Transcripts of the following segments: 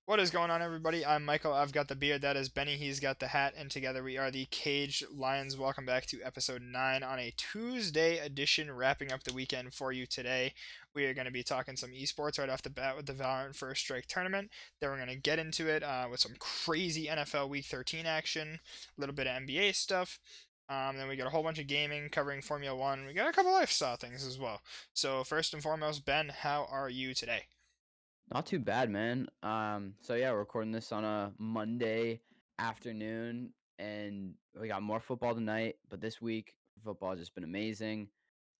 What is going on, everybody? I'm Michael. I've got the beard. That is Benny. He's got the hat. And together we are the Cage Lions. Welcome back to episode 9 on a Tuesday edition, wrapping up the weekend for you today. We are going to be talking some esports right off the bat with the Valorant First Strike tournament. Then we're going to get into it with some crazy NFL Week 13 action, a little bit of NBA stuff. Then we got a whole bunch of gaming covering Formula One. We got a couple lifestyle things as well. So, first and foremost, Ben, how are you today? Not too bad, man. So yeah, we're recording this on a Monday afternoon, and we got more football tonight. But this week, football has just been amazing.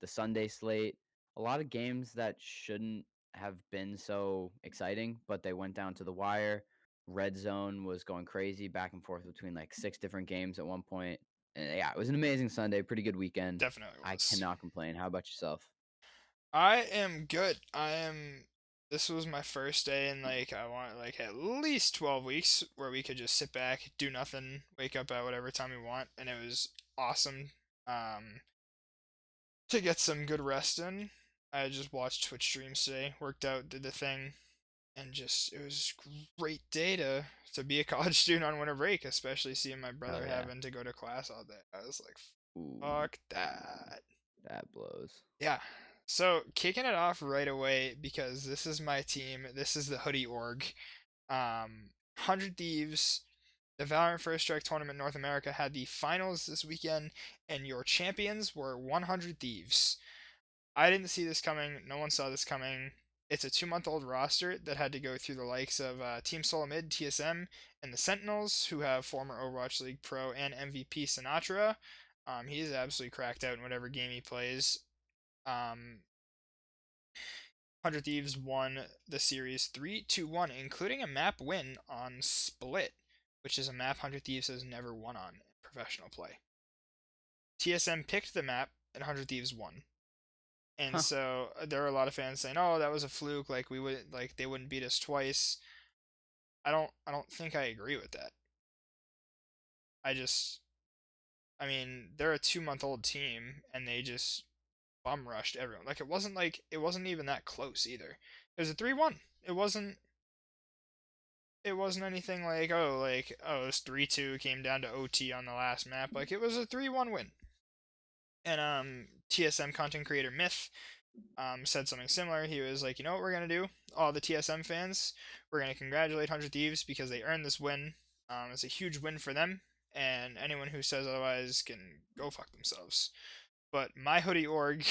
The Sunday slate, a lot of games that shouldn't have been so exciting, but they went down to the wire. Red zone was going crazy back and forth between like six different games at one point. And yeah, it was an amazing Sunday, pretty good weekend. Definitely I was. cannot complain. How about yourself? I am good. I am. This was my first day in like I want like at least 12 weeks where we could just sit back, do nothing, wake up at whatever time we want, and it was awesome. Um, to get some good rest in. I just watched Twitch streams today, worked out, did the thing, and just it was a great day to be a college student on winter break, especially seeing my Hell brother yeah. having to go to class all day. I was like, Ooh, fuck that. that blows. Yeah. So kicking it off right away because this is my team. This is the Hoodie Org. 100 Thieves. The Valorant First Strike Tournament North America had the finals this weekend, and your champions were 100 Thieves. I didn't see this coming. No one saw this coming. It's a 2-month-old roster that had to go through the likes of Team Solomid, TSM, and the Sentinels, who have former Overwatch League Pro and MVP Sinatra. He's absolutely cracked out in whatever game he plays. Um, 100 Thieves won the series 3-1, including a map win on Split, which is a map 100 Thieves has never won on in professional play. TSM picked the map, and 100 Thieves won. And Huh. so there are a lot of fans saying, "Oh, that was a fluke. Like we would, like they wouldn't beat us twice." I don't think I agree with that. I just, I mean, they're a 2-month-old team, and they just bum rushed everyone. Like it wasn't even that close either. It was a 3-1. It wasn't anything like it's 3-2 came down to OT on the last map. Like it was a 3-1 win. And TSM content creator Myth said something similar. He was like, "You know what we're going to do? All the TSM fans, we're going to congratulate 100 Thieves because they earned this win. It's a huge win for them, and anyone who says otherwise can go fuck themselves." But my hoodie org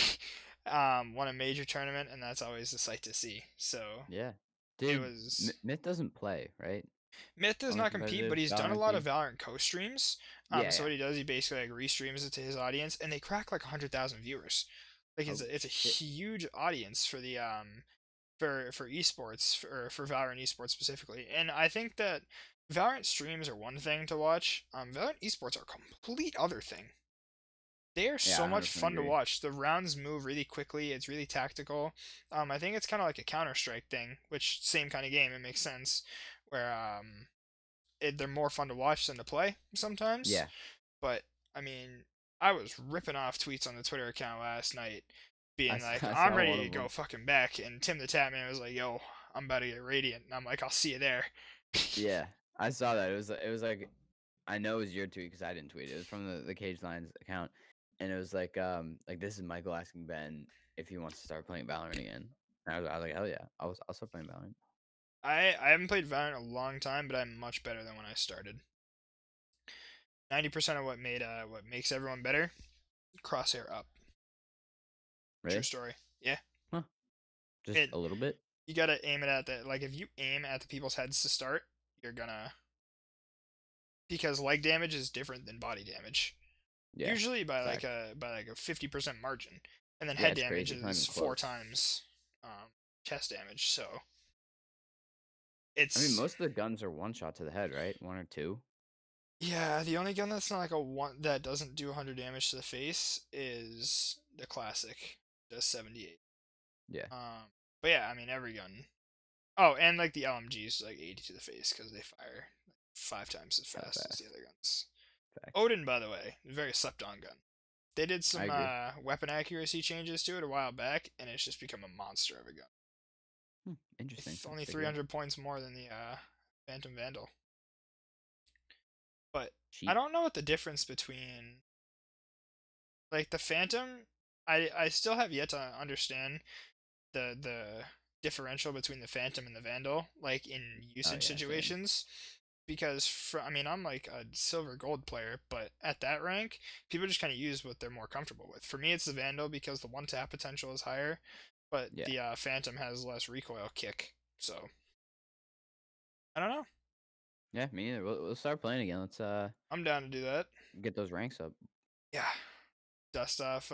won a major tournament, and that's always a sight to see. So Yeah. it Dude, was. Myth doesn't play, right? Myth does On the not compete, but competitive he's done a Valorant lot of team? Valorant co-streams. Yeah, So yeah. what he does, he basically like restreams it to his audience, and they crack like 100,000 viewers. Like Holy it's a shit. huge audience for the for esports for Valorant esports specifically. And I think that Valorant streams are one thing to watch. Valorant esports are a complete other thing. They are Yeah, so I much 100% fun to agree. watch. The rounds move really quickly. It's really tactical. I think it's kind of like a Counter Strike thing, which same kind of game. It makes sense where they're more fun to watch than to play sometimes. Yeah. But I mean, I was ripping off tweets on the Twitter account last night, I, being s- like, I "I'm saw ready one to of go them. fucking back," and Tim the Tatman was like, "Yo, I'm about to get radiant," and I'm like, "I'll see you there." Yeah, I saw that. It was like I know it was your tweet because I didn't tweet it. It was from the Cage Lions account, and it was like this is Michael asking Ben if he wants to start playing Valorant again. And I was like, hell yeah, I'll start playing Valorant. I haven't played Valorant in a long time, but I'm much better than when I started. 90% of what makes everyone better, crosshair up. True Really? story. Yeah. Huh? Just It a little bit? you gotta aim it at the like if you aim at the people's heads to start, you're gonna because leg damage is different than body damage. Yeah. Usually Facts. by like a 50% margin, and then Yeah, head it's damage crazy. It's not even is four close. times chest damage. So I mean, it's most of the guns are one shot to the head, right? One or two. yeah. The only gun that's not like a one that doesn't do 100 damage to the face is the classic, does 78. Yeah. But yeah, I mean every gun. Oh, and like the LMGs like 80 to the face because they fire like 5 times as Hell fast as the fast. other guns. Facts. Odin, by the way, very slept on gun. They did I some agree. weapon accuracy changes to it a while back, and it's just become a monster of a gun. Interesting. It's I'll only check it out. 300 points more than Phantom Vandal. But I Cheap. don't know what the difference between like the Phantom. I still have yet to understand the differential between the Phantom and the Vandal, like in Oh usage yeah, same. situations. Because I mean, I'm like a silver gold player, but at that rank, people just kind of use what they're more comfortable with. For me, it's the Vandal because the one tap potential is higher, but Yeah. the Phantom has less recoil kick. So I don't know. Yeah, me neither. We'll start playing again. Let's I'm down to do that. get those ranks up. Yeah, dust off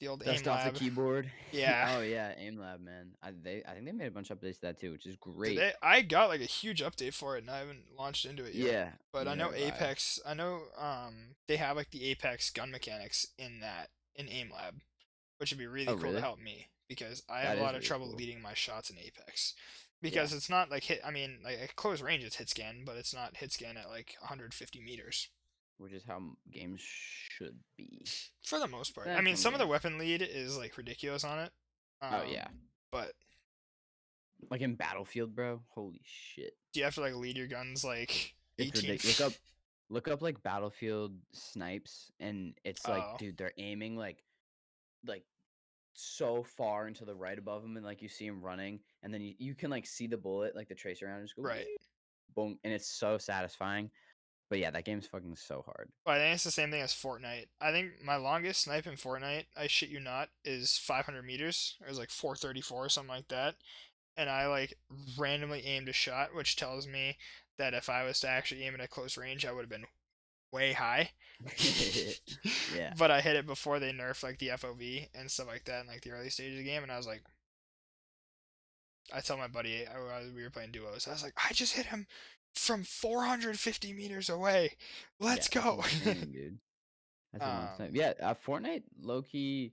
the old aim Dust off the lab. keyboard. Yeah. Oh yeah, aim lab, man. I think they made a bunch of updates to that too, which is Did great. they? I got like a huge update for it, and I haven't launched into it yet. Yeah, But I neither know have I. Apex. I know they have like the Apex gun mechanics in that in aim lab, which would be really Oh cool to really? help me because I have That a is lot of really trouble cool. leading my shots in Apex. Yeah, Because it's not like hit. I mean, like at close range, it's hit scan, but it's not hit scan at like 150 meters which is how games should be. for the most part. I Except mean, some some of the games. weapon lead is like ridiculous on it, Oh yeah, but like in Battlefield, bro. Holy shit, do you have to like lead your guns like it's 18? ridiculous. Look up like Battlefield snipes, and it's like, Oh, dude, they're aiming like so far into the right above them, and like you see them running, and then you can like see the bullet, like the tracer around, just go right. boom, and it's so satisfying. But yeah, that game's fucking so hard. Well, I think it's the same thing as Fortnite. I think my longest snipe in Fortnite, I shit you not, is 500 meters. It was like 434 or something like that. And I like randomly aimed a shot, which tells me that if I was to actually aim it at close range, I would have been way high. Yeah, But I hit it before they nerfed like the FOV and stuff like that in like the early stages of the game, and I was like, I tell my buddy we were playing duos. I was like, I just hit him from 450 meters away. yeah, Let's that's go. insane, dude. That's a long time. um, Yeah, Fortnite low key,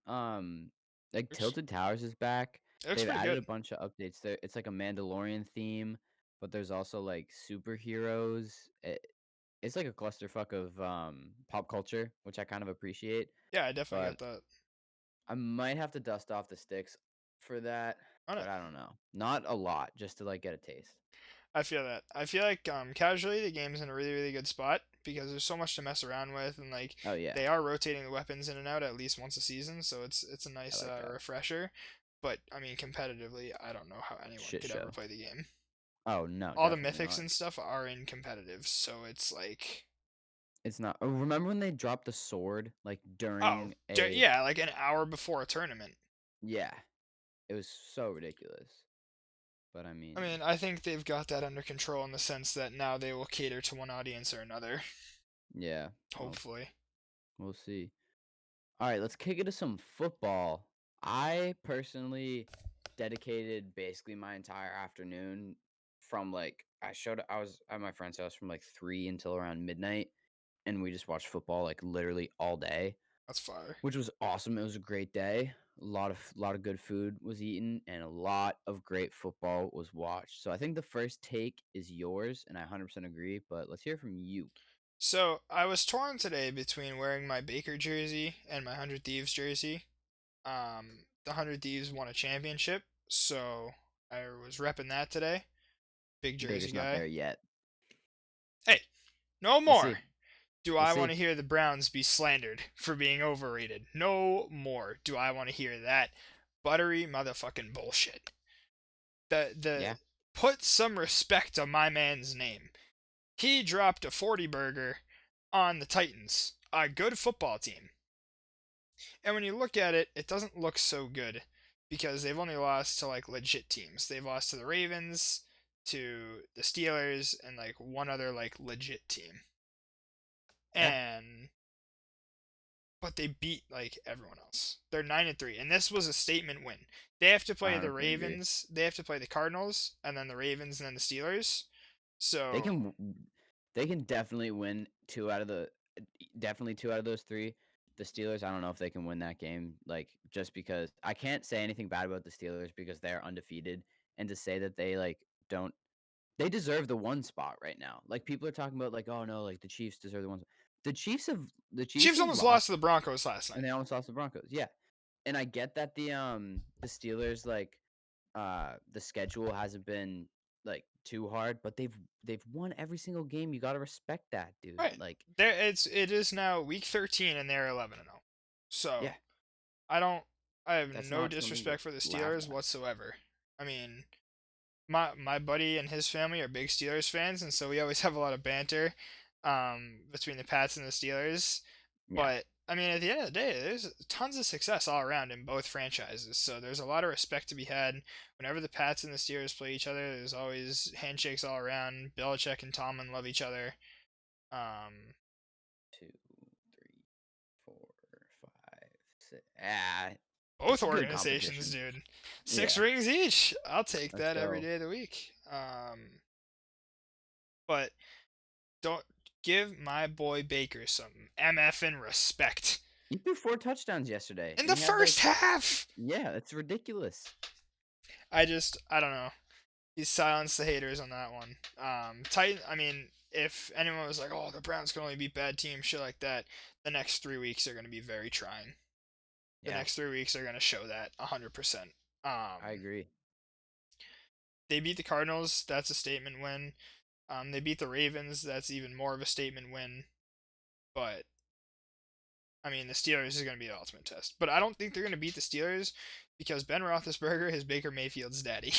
um, like looks, Tilted Towers is back. it looks They've pretty added good. a bunch of updates there. It's like a Mandalorian theme, but there's also like superheroes. It's like a clusterfuck of pop culture, which I kind of appreciate. Yeah, I definitely But got that I might have to dust off the sticks for that, on but it. I don't know. Not a lot, just to like get a taste. I feel that. I feel like casually the game's in a really really good spot because there's so much to mess around with and like Oh yeah, they are rotating the weapons in and out at least once a season, so it's a I nice like that. refresher. But I mean, competitively, I don't know how anyone Shit could ever show. play the game. Oh no, All the definitely mythics not. and stuff are in competitive, so it's like, It's not. Oh, remember when they dropped the sword like oh, during a? yeah, like an hour before a tournament. Yeah, it was so ridiculous. But I I mean, mean, I think they've got that under control in the sense that now they will cater to one audience or another. yeah. Well, Hopefully. we'll see. All right, let's kick it to some football. I personally dedicated basically my entire afternoon from like I was at my friend's house from like 3 until around midnight, and we just watched football like literally all day, That's fire. which was awesome. It was a great day. A lot of good food was eaten, and a lot of great football was watched. So I think the first take is yours, and I 100% agree, but let's hear from you. So I was torn today between wearing my Baker jersey and my 100 Thieves jersey. The 100 Thieves won a championship, so I was repping that today. Big jersey Baker's not there guy. yet. Hey, no We'll more. see. Do We'll I want see. to hear the Browns be slandered for being overrated? No more. Do I want to hear that buttery motherfucking bullshit? The Yeah. put some respect on my man's name. He dropped a 40 burger on the Titans, a good football team. And when you look at it, it doesn't look so good because they've only lost to like legit teams. They've lost to the Ravens, to the Steelers, and like one other like legit team. Yeah. And but they beat like everyone else. They're 9-3, and this was a statement win. They have to I play the 100% agree. Ravens, they have to play the Cardinals, and then the Ravens, and then the Steelers. They So can they can definitely win 2 out of the definitely 2 out of those 3. The Steelers, I don't know if they can win that game, like, just because I can't say anything bad about the Steelers because they're undefeated, and to say that they, like, don't they deserve the 1 spot right now. Like, people are talking about, like, "Oh, no, like, the Chiefs deserve the 1 the Chiefs Chiefs have almost lost lost, to the Broncos last and night. they almost lost the Broncos." Yeah, and I get that the Steelers, like, the schedule hasn't been like too hard, but they've won every single game. You got to respect that, dude. Right. Like, It is now week 13 and they're 11-0. yeah, So, I don't I have that's no not something to disrespect for the laugh Steelers at. whatsoever. I mean, my buddy and his family are big Steelers fans, and so we always have a lot of banter between the Pats and the Steelers. Yeah, But I mean, at the end of the day, there's tons of success all around in both franchises. So there's a lot of respect to be had. Whenever the Pats and the Steelers play each other, there's always handshakes all around. Belichick and Tomlin love each other. Um, 2, 3, 4, 5, 6. Ah, both it's good organizations, competition. dude. Six Yeah, rings each. I'll take let's that every go. day of the week. But don't give my boy Baker some MF and respect. He threw 4 touchdowns yesterday, In and the he had like, first half! yeah, that's ridiculous. I don't know. He silenced the haters on that one. Titan, I mean, if anyone was like, oh, the Browns can only beat bad teams, shit like that, the next 3 weeks are going to be very trying. The Yeah, next 3 weeks are going to show that 100%. I agree. They beat the Cardinals, that's a statement win. They beat the Ravens, that's even more of a statement win. But I mean, the Steelers is going to be the ultimate test. But I don't think they're going to beat the Steelers because Ben Roethlisberger is Baker Mayfield's daddy.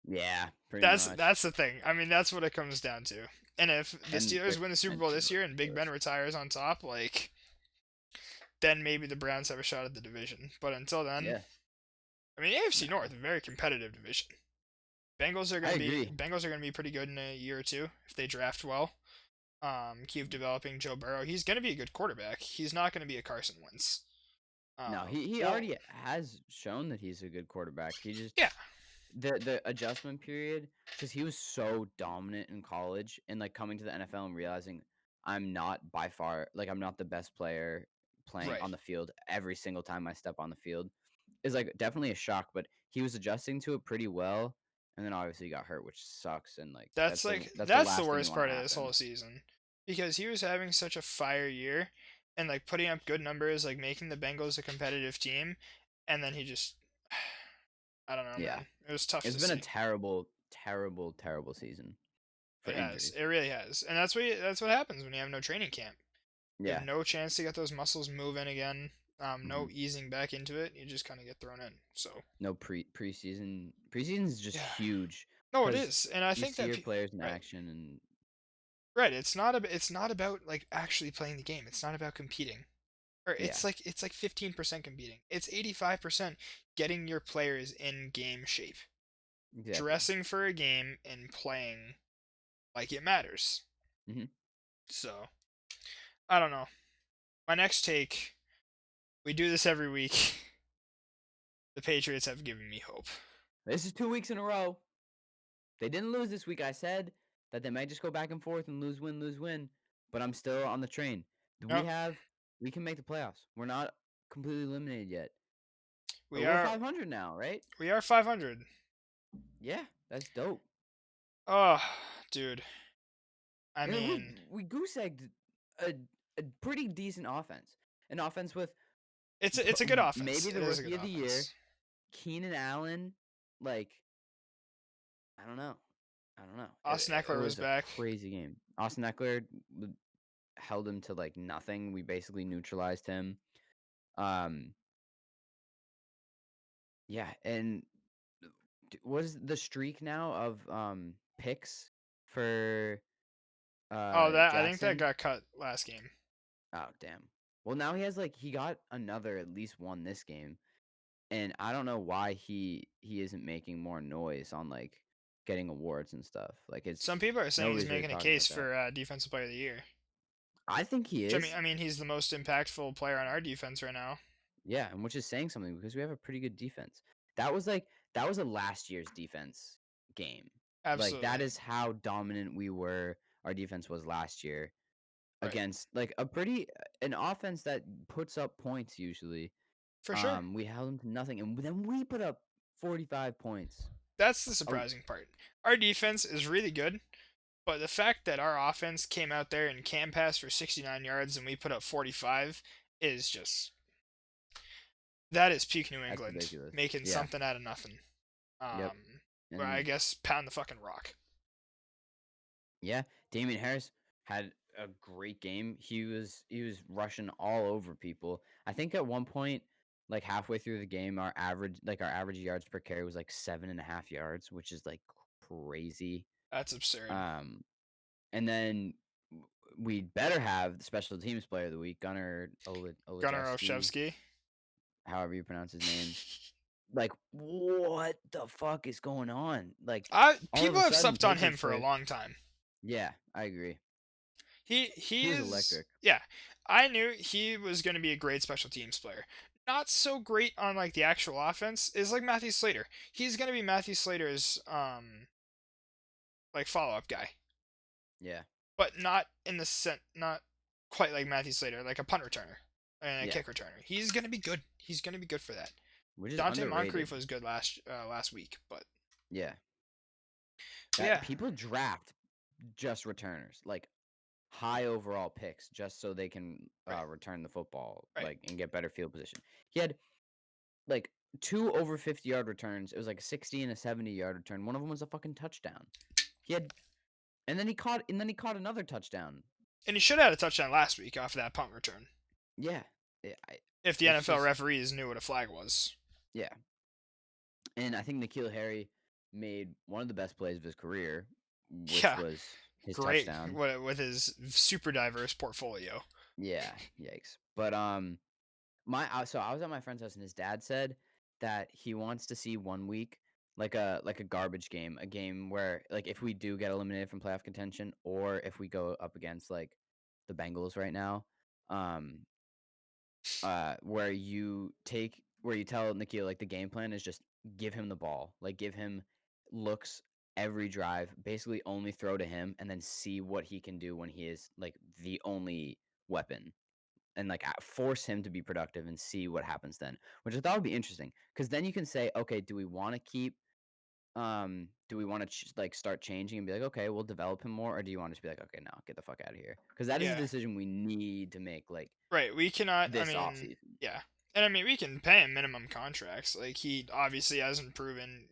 Yeah, pretty much. That's the thing. I mean, that's what it comes down to. And if the And Steelers their win the Super Bowl pension this year and Big Ben ridiculous. retires on top, like then maybe the Browns have a shot at the division. But until then, Yeah, I mean, AFC no, North, a very competitive division. I agree. Bengals are going to be pretty good in a year or two if they draft well. Keep developing Joe Burrow. He's going to be a good quarterback. He's not going to be a Carson Wentz. No, he Well, already has shown that he's a good quarterback. He just yeah, the adjustment period, because he was so dominant in college and like coming to the NFL and realizing I'm not by far like I'm not the best player playing right. on the field every single time I step on the field is like definitely a shock, but he was adjusting to it pretty well. And then obviously he got hurt, which sucks. And like that's the That's the last thing you worst want to part of this happen. whole season because he was having such a fire year and like putting up good numbers, like making the Bengals a competitive team, and then he just I don't know, Yeah. man. It was tough It's to been a see. terrible, terrible, terrible season for It has. injuries. It really has. And that's what happens when you have no training camp. You have Yeah. no chance to get those muscles moving again. Hmm. No easing back into it. You just kind of get thrown in. So, No preseason. Preseason is just yeah. huge No, it because is. And I you think see that your players in right. action and Right, it's not about like actually playing the game. It's not about competing. Or yeah, it's like 15% competing. It's 85% getting your players in game shape. exactly. Dressing for a game and playing like it matters. Hmm. So, I don't know. My next take, we do this every week. The Patriots have given me hope. This is 2 weeks in a row. They didn't lose this week. I said that they might just go back and forth and lose, win. But I'm still on the train. We Yep, have, we can make the playoffs. We're not completely eliminated yet. we We're are 500 now, right? we are 500. Yeah, that's dope. Oh, dude. I And mean, we goose egged a a pretty decent offense, an offense with it's a good offense. maybe It the is a good rookie of the year, offense. Keenan Allen. Like, I don't know. I don't know. Austin It Eckler was was a back. crazy game. Austin Eckler held him to like nothing. We basically neutralized him. Um, yeah, and what is the streak now of picks for Oh, that I think that Jackson? got cut last game. Oh damn. Well, now he has like he got another at least one this game, and I don't know why he isn't making more noise on like getting awards and stuff. Like Some it's people are saying he's nobody's really making a talking case about that. for defensive player of the year. I think he Which, is. I mean, he's the most impactful player on our defense right now. Yeah, and which is saying something because we have a pretty good defense. That was like that was a last year's defense game. Like that Absolutely, is how dominant we were. Our defense was last year right, against like a pretty an offense that puts up points usually. for sure. We held them to nothing, and then we put up 45 points. That's the Oh, surprising part. Our defense is really good, but the fact that our offense came out there and can pass for 69 yards and we put up 45 is just that is peak New that's England ridiculous. making Yeah. something out of nothing. Yep. Um, Or I And guess pound the fucking rock. yeah, Damian Harris had a great game. He was rushing all over people. I think at one point, like halfway through the game, our average yards per carry was like 7.5 yards, which is like crazy. That's absurd. Um, and then we better have the special teams player of the week, Gunnar Gunnar Olajewski, Olszewski. however you pronounce his name. Like, what the fuck is going on? Like, all of People a have sudden, slept on him Patriots for a players. long time. Yeah, I agree. He He was is, electric. yeah. I knew he was going to be a great special teams player. Not so great on like the actual offense is like Matthew Slater. He's going to be Matthew Slater's like follow up guy, Yeah, but not in the not quite like Matthew Slater, like a punt returner and a yeah, kick returner. He's going to be good. He's going to be good for that. which is Dante underrated. Moncrief was good last week, Yeah, but that yeah, people draft just returners, like high overall picks, just so they can right, return the football, right. like and get better field position. He had like two over 50-yard returns. It was like a 60 and a 70-yard return. One of them was a fucking touchdown. He had, and then he caught another touchdown. And he should have had a touchdown last week off of that punt return Yeah, if the it's NFL just referees knew what a flag was. yeah. And I think N'Keal Harry made one of the best plays of his career, which Yeah, was his great touchdown. with his super diverse portfolio. Yeah, yikes. But so I was at my friend's house and his dad said that he wants to see one week like a garbage game, a game where like if we do get eliminated from playoff contention or if we go up against like the Bengals right now, um where you tell Nikhil like the game plan is just give him the ball, like give him looks every drive, basically only throw to him and then see what he can do when he is like the only weapon and like force him to be productive and see what happens then, which I thought would be interesting because then you can say, okay, do we want to keep do we want to like start changing and be like, okay, we'll develop him more, or do you want to just be like, okay, no, get the fuck out of here, because that is a Yeah, decision we need to make like right. We cannot. I this mean, offseason. yeah, and I mean we can pay him minimum contracts. Like he obviously hasn't proven.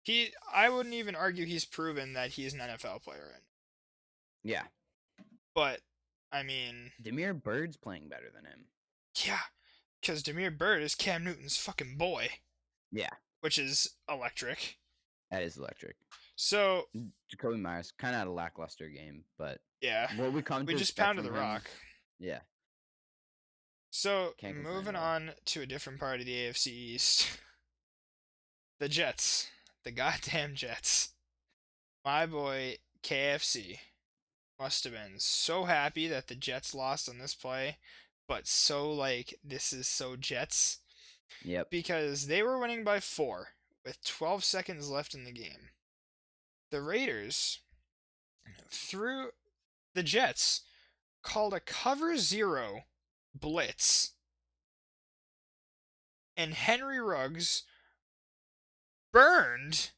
He. I wouldn't even argue he's proven that he's an NFL player. Right. Yeah, But I mean, Demir Bird's playing better than him. yeah, because Demir Bird is Cam Newton's fucking boy, Yeah, which is electric. that is electric. So Jacoby Myers kind of had a lackluster game, but yeah, what we come we to just expect pounded from the him, rock. yeah, So can't complain at moving all. on to a different part of the AFC East, the Jets, the goddamn Jets. My boy KFC must have been so happy that the Jets lost on this play, but so like this is so Jets Yep, because they were winning by 4 with 12 seconds left in the game. The Raiders through the Jets called a cover 0 blitz and Henry Ruggs burned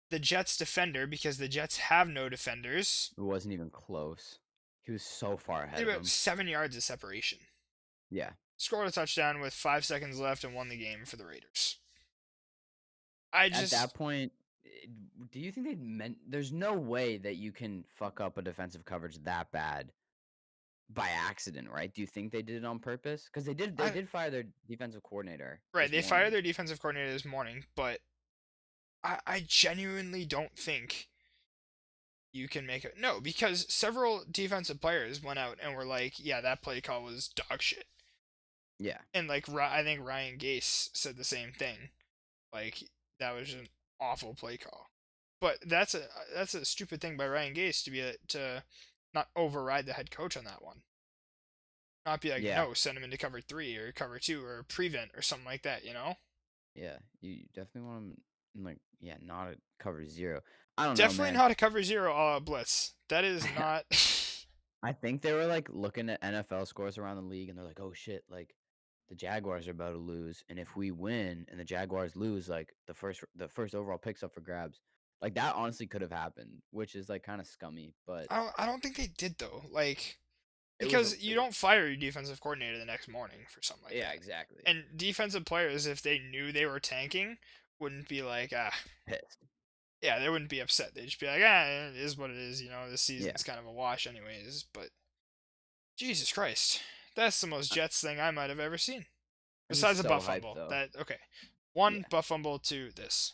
the Jets defender because the Jets have no defenders. it wasn't even close. He was so far They ahead had of about him. 7 yards of separation. Yeah, Scored a touchdown with 5 seconds left and won the game for the Raiders. I at that just point, do you think they meant? There's no way that you can fuck up a defensive coverage that bad by accident, right? Do you think they did it on purpose? Because they did. They I did fire their defensive coordinator right, this they fired morning. their defensive coordinator this morning, but I genuinely don't think you can make it. No, because several defensive players went out and were like, "Yeah, that play call was dog shit." Yeah, And like I think Ryan Gase said the same thing. Like that was an awful play call. But that's a stupid thing by Ryan Gase to not override the head coach on that one. Not be like, yeah, no, send him into cover 3 or cover 2 or prevent or something like that, you know? yeah. You definitely want them like yeah, not a cover zero. I don't know, Definitely man. not a cover 0 blitz. That is not. I think they were like looking at NFL scores around the league, and they're like, "Oh shit!" Like the Jaguars are about to lose, and if we win and the Jaguars lose, like the first overall picks up for grabs. Like that honestly could have happened, which is like kind of scummy, but I don't think they did though. Like it was because you don't fire your defensive coordinator the next morning for something like yeah, that. exactly. And defensive players, if they knew they were tanking, wouldn't be like, ah, Pissed. Yeah, they wouldn't be upset. They'd just be like, ah, it is what it is. This Yeah, season's kind of a wash, anyways. But Jesus Christ, that's the most uh, Jets thing I might have ever seen. it was Besides a so butt hyped fumble. though. That okay, one Yeah. butt fumble to this.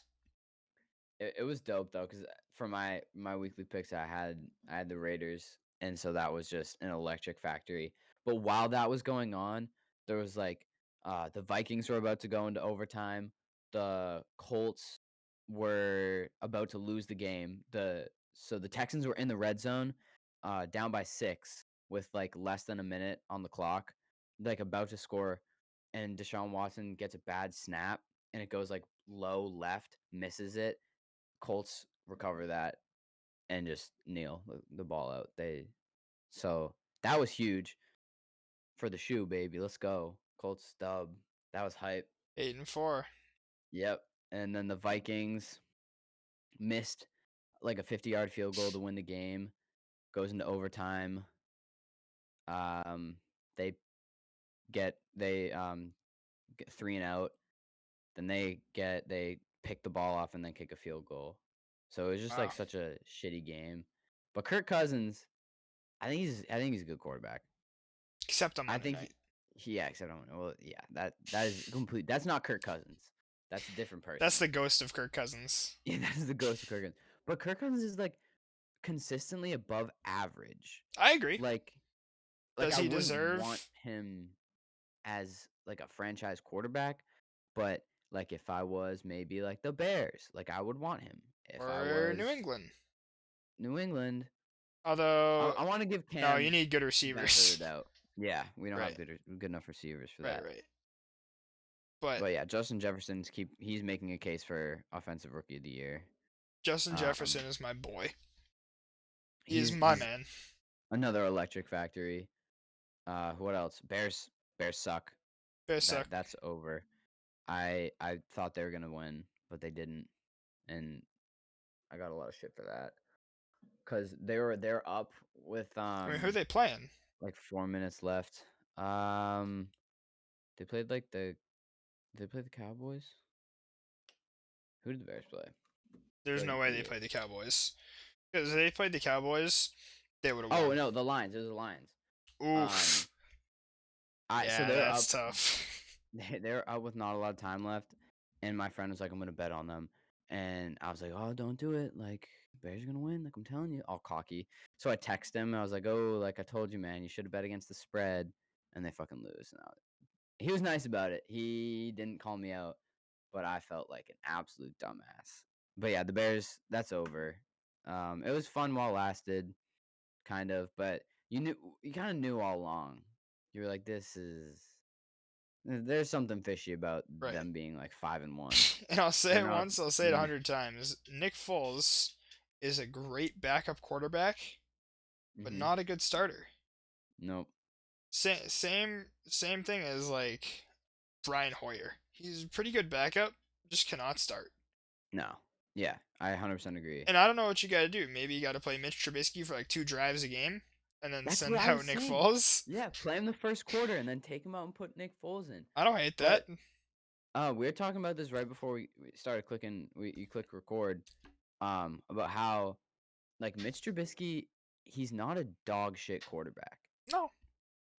It was dope though, because for my weekly picks, I had the Raiders, and so that was just an electric factory. But while that was going on, there was like the Vikings were about to go into overtime. The Colts were about to lose the game. The Texans were in the red zone, down by 6 with like less than a minute on the clock, like about to score, and Deshaun Watson gets a bad snap and it goes like low left, misses it. Colts recover that and just kneel the ball out. So that was huge for the shoe, baby. Let's go. Colts dub. That was hype. 8-4. Yep. And then the Vikings missed like a 50-yard field goal to win the game. Goes into overtime. Um they get 3 and out. Then they pick the ball off and then kick a field goal. So it was just like Wow. such a shitty game. But Kirk Cousins, I think he's a good quarterback. Except on I Monday think night. yeah, except well, yeah, that is complete. That's not Kirk Cousins. That's a different That's person. the ghost of Kirk Cousins. Yeah, that is the ghost of Kirk Cousins. But Kirk Cousins is like consistently above average. I agree. Like Does I he wouldn't want deserve him as like a franchise quarterback, but like if I was maybe like the Bears, like I would want him. If I or New was England? New England, Although, I want to give no, you Cam need good the benefit of the receivers. doubt. Yeah, we don't have Right, good enough receivers for right, that. right. But But yeah, Justin Jefferson's he's making a case for offensive rookie of the year. Justin Um, Jefferson is my boy. He is my he's man. another electric factory. What else? Bears suck. Bears suck. That's over. I thought they were gonna win, but they didn't, and I got a lot of shit for that because they're up with I mean, who are they playing? like 4 minutes left. Um, they played like they played the Cowboys. Who did the Bears play? There's no way they The played the Cowboys. Because if they played the Cowboys, they would have Oh won. no, the Lions. It was the Lions. Um, Oof. I so Yeah, they're that's up. tough. They're up with not a lot of time left, and my friend was like, "I'm gonna bet on them," and I was like, "Oh, don't do it! Like Bears are gonna win. Like I'm telling you, all cocky." So I text him. I was like, "Oh, like I told you, man, you should have bet against the spread," and they fucking lose. And he was nice about it. He didn't call me out, but I felt like an absolute dumbass. But yeah, the Bears, that's over. It was fun while it lasted, kind of, but you kind of knew all along. You were like, there's something fishy about Right. them being like 5-1. And I'll say They're it not. once, I'll say it a Yeah. hundred times. Nick Foles is a great backup quarterback, but Mm-hmm. not a good starter. Nope. Same thing as like Brian Hoyer. He's a pretty good backup, just cannot start. No. Yeah, I 100% agree. And I don't know what you got to do. Maybe you got to play Mitch Trubisky for like 2 drives a game, and then That's what send I was out Nick saying. Foles. Yeah, play him the first quarter and then take him out and put Nick Foles in. I don't hate that. But we were talking about this right before we started clicking. You click record. About how like Mitch Trubisky, he's not a dog shit quarterback. No,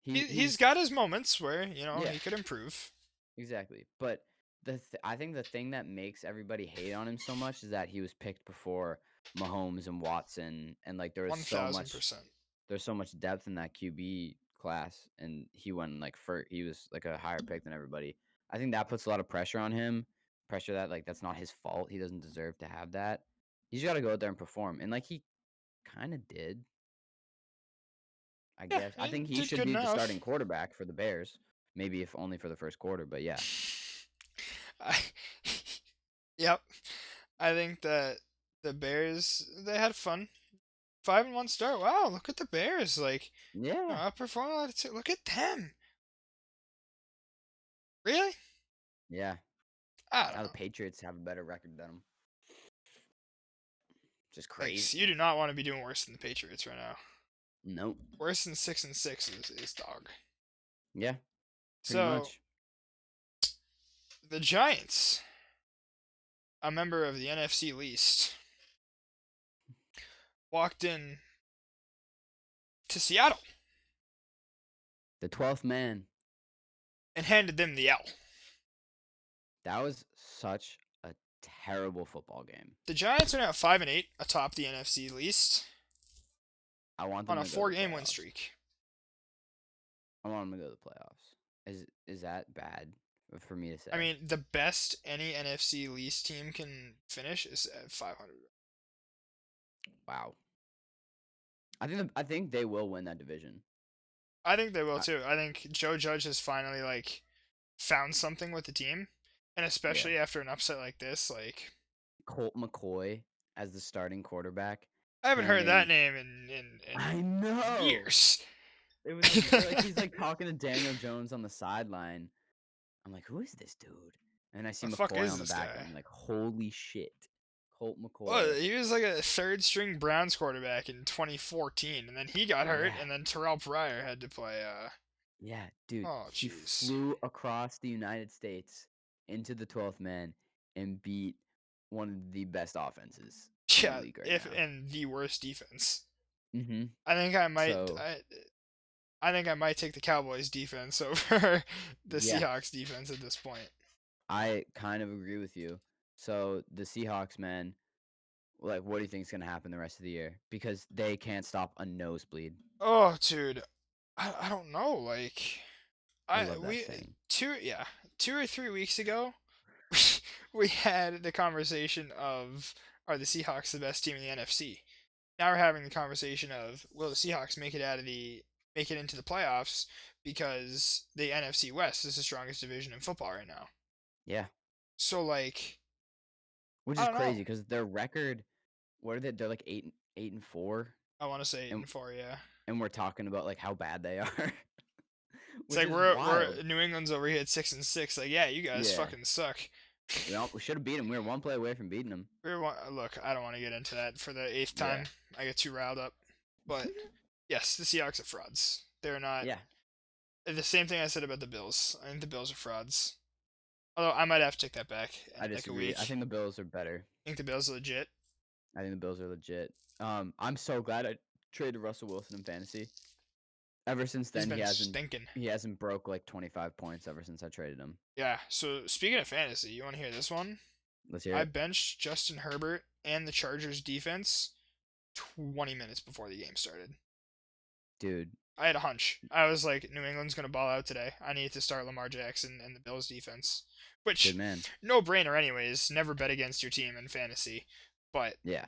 he's He's got his moments where yeah, he could improve. exactly. But I think the thing that makes everybody hate on him so much is that he was picked before Mahomes and Watson, and like there was One so thousand much percent. there's so much depth in that QB class, and he went like he was like a higher pick than everybody. I think that puts a lot of pressure on him. Pressure that like that's not his fault. He doesn't deserve to have that. He's got to go out there and perform, and like he kind of did. I Yeah, guess I he think he did should good be the starting enough. quarterback for the Bears. Maybe if only for the first quarter, but yeah. I, yep. I think that the Bears they had fun. 5-1 start. Wow, look at the Bears. Like, Yeah. outperforming a lot of Look at them. Really? Yeah. I don't Now the know. Patriots have a better record than them. Just Thanks. You crazy. do not want to be doing worse than the Patriots right now. Nope. Worse than 6-6 is dog. Yeah, pretty So much. the Giants, a member of the NFC least. walked in to Seattle The 12th man. and handed them the L. That was such a terrible football game. The Giants are now 5-8 atop the NFC least I want on them a to go to the four-game win playoffs. streak. I want them to go to the playoffs. Is that bad for me to I say? mean, the best any NFC least team can finish is at 500. Wow. I think they will win that division. I think they will I, too. I think Joe Judge has finally like found something with the team, and yeah. especially after an upset like this, like Colt McCoy as the starting quarterback, I haven't heard that handing. name in I know. years. It was absurd. Like he's like talking to Daniel Jones on the sideline. I'm like, who is this dude? And I see The fuck McCoy is on the this back end. guy? I'm like, holy shit, Colt Well, McCoy. he was like a third string Browns quarterback in 2014, and then he got hurt, Yeah, and then Terrell Pryor had to play. yeah, dude. Oh He jeez. flew across the United States into the 12th man and beat one of the best offenses in the Yeah, league right if now. and the worst defense. Mm-hmm. I think I might. So I think I might take the Cowboys defense over the yeah, Seahawks defense at this point. I kind of agree with you. So the Seahawks, man, like, what do you think is gonna happen the rest of the year? Because they can't stop a nosebleed. Oh, dude, I don't know. Like I I love that we saying. 2 or 3 weeks ago, we had the conversation of are the Seahawks the best team in the NFC? Now we're having the conversation of will the Seahawks make it into the playoffs because the NFC West is the strongest division in football right now. Yeah, So like which I is don't know. crazy because their record, what are they? They're like 8-4, I want to say eight and and four. Yeah, and we're talking about like how bad they are, it's which like is we're wild. New England's over here at 6-6. Like yeah, you guys Yeah, fucking suck. we should have beat them. We were one play away from beating them. Look, I don't want to get into that for the eighth Yeah, time. I get too riled up. But yes, the Seahawks are frauds. They're not yeah, the same thing I said about the Bills. I think the Bills are frauds. Although I might have to take that back I in like a disagree. I week. think the Bills are better. I think the Bills are legit. I think the Bills are legit. I'm so glad I traded Russell Wilson in fantasy. Ever since He's then, he been hasn't stinking. he hasn't broke like 25 points ever since I traded him. Yeah. So speaking of fantasy, you want to hear this one? Let's hear I it, benched Justin Herbert and the Chargers defense 20 minutes before the game started. dude. I had a hunch. I was like, New England's gonna ball out today. I need to start Lamar Jackson and the Bills defense, Good which man. no brainer anyways. Never bet against your team in fantasy, but Yeah,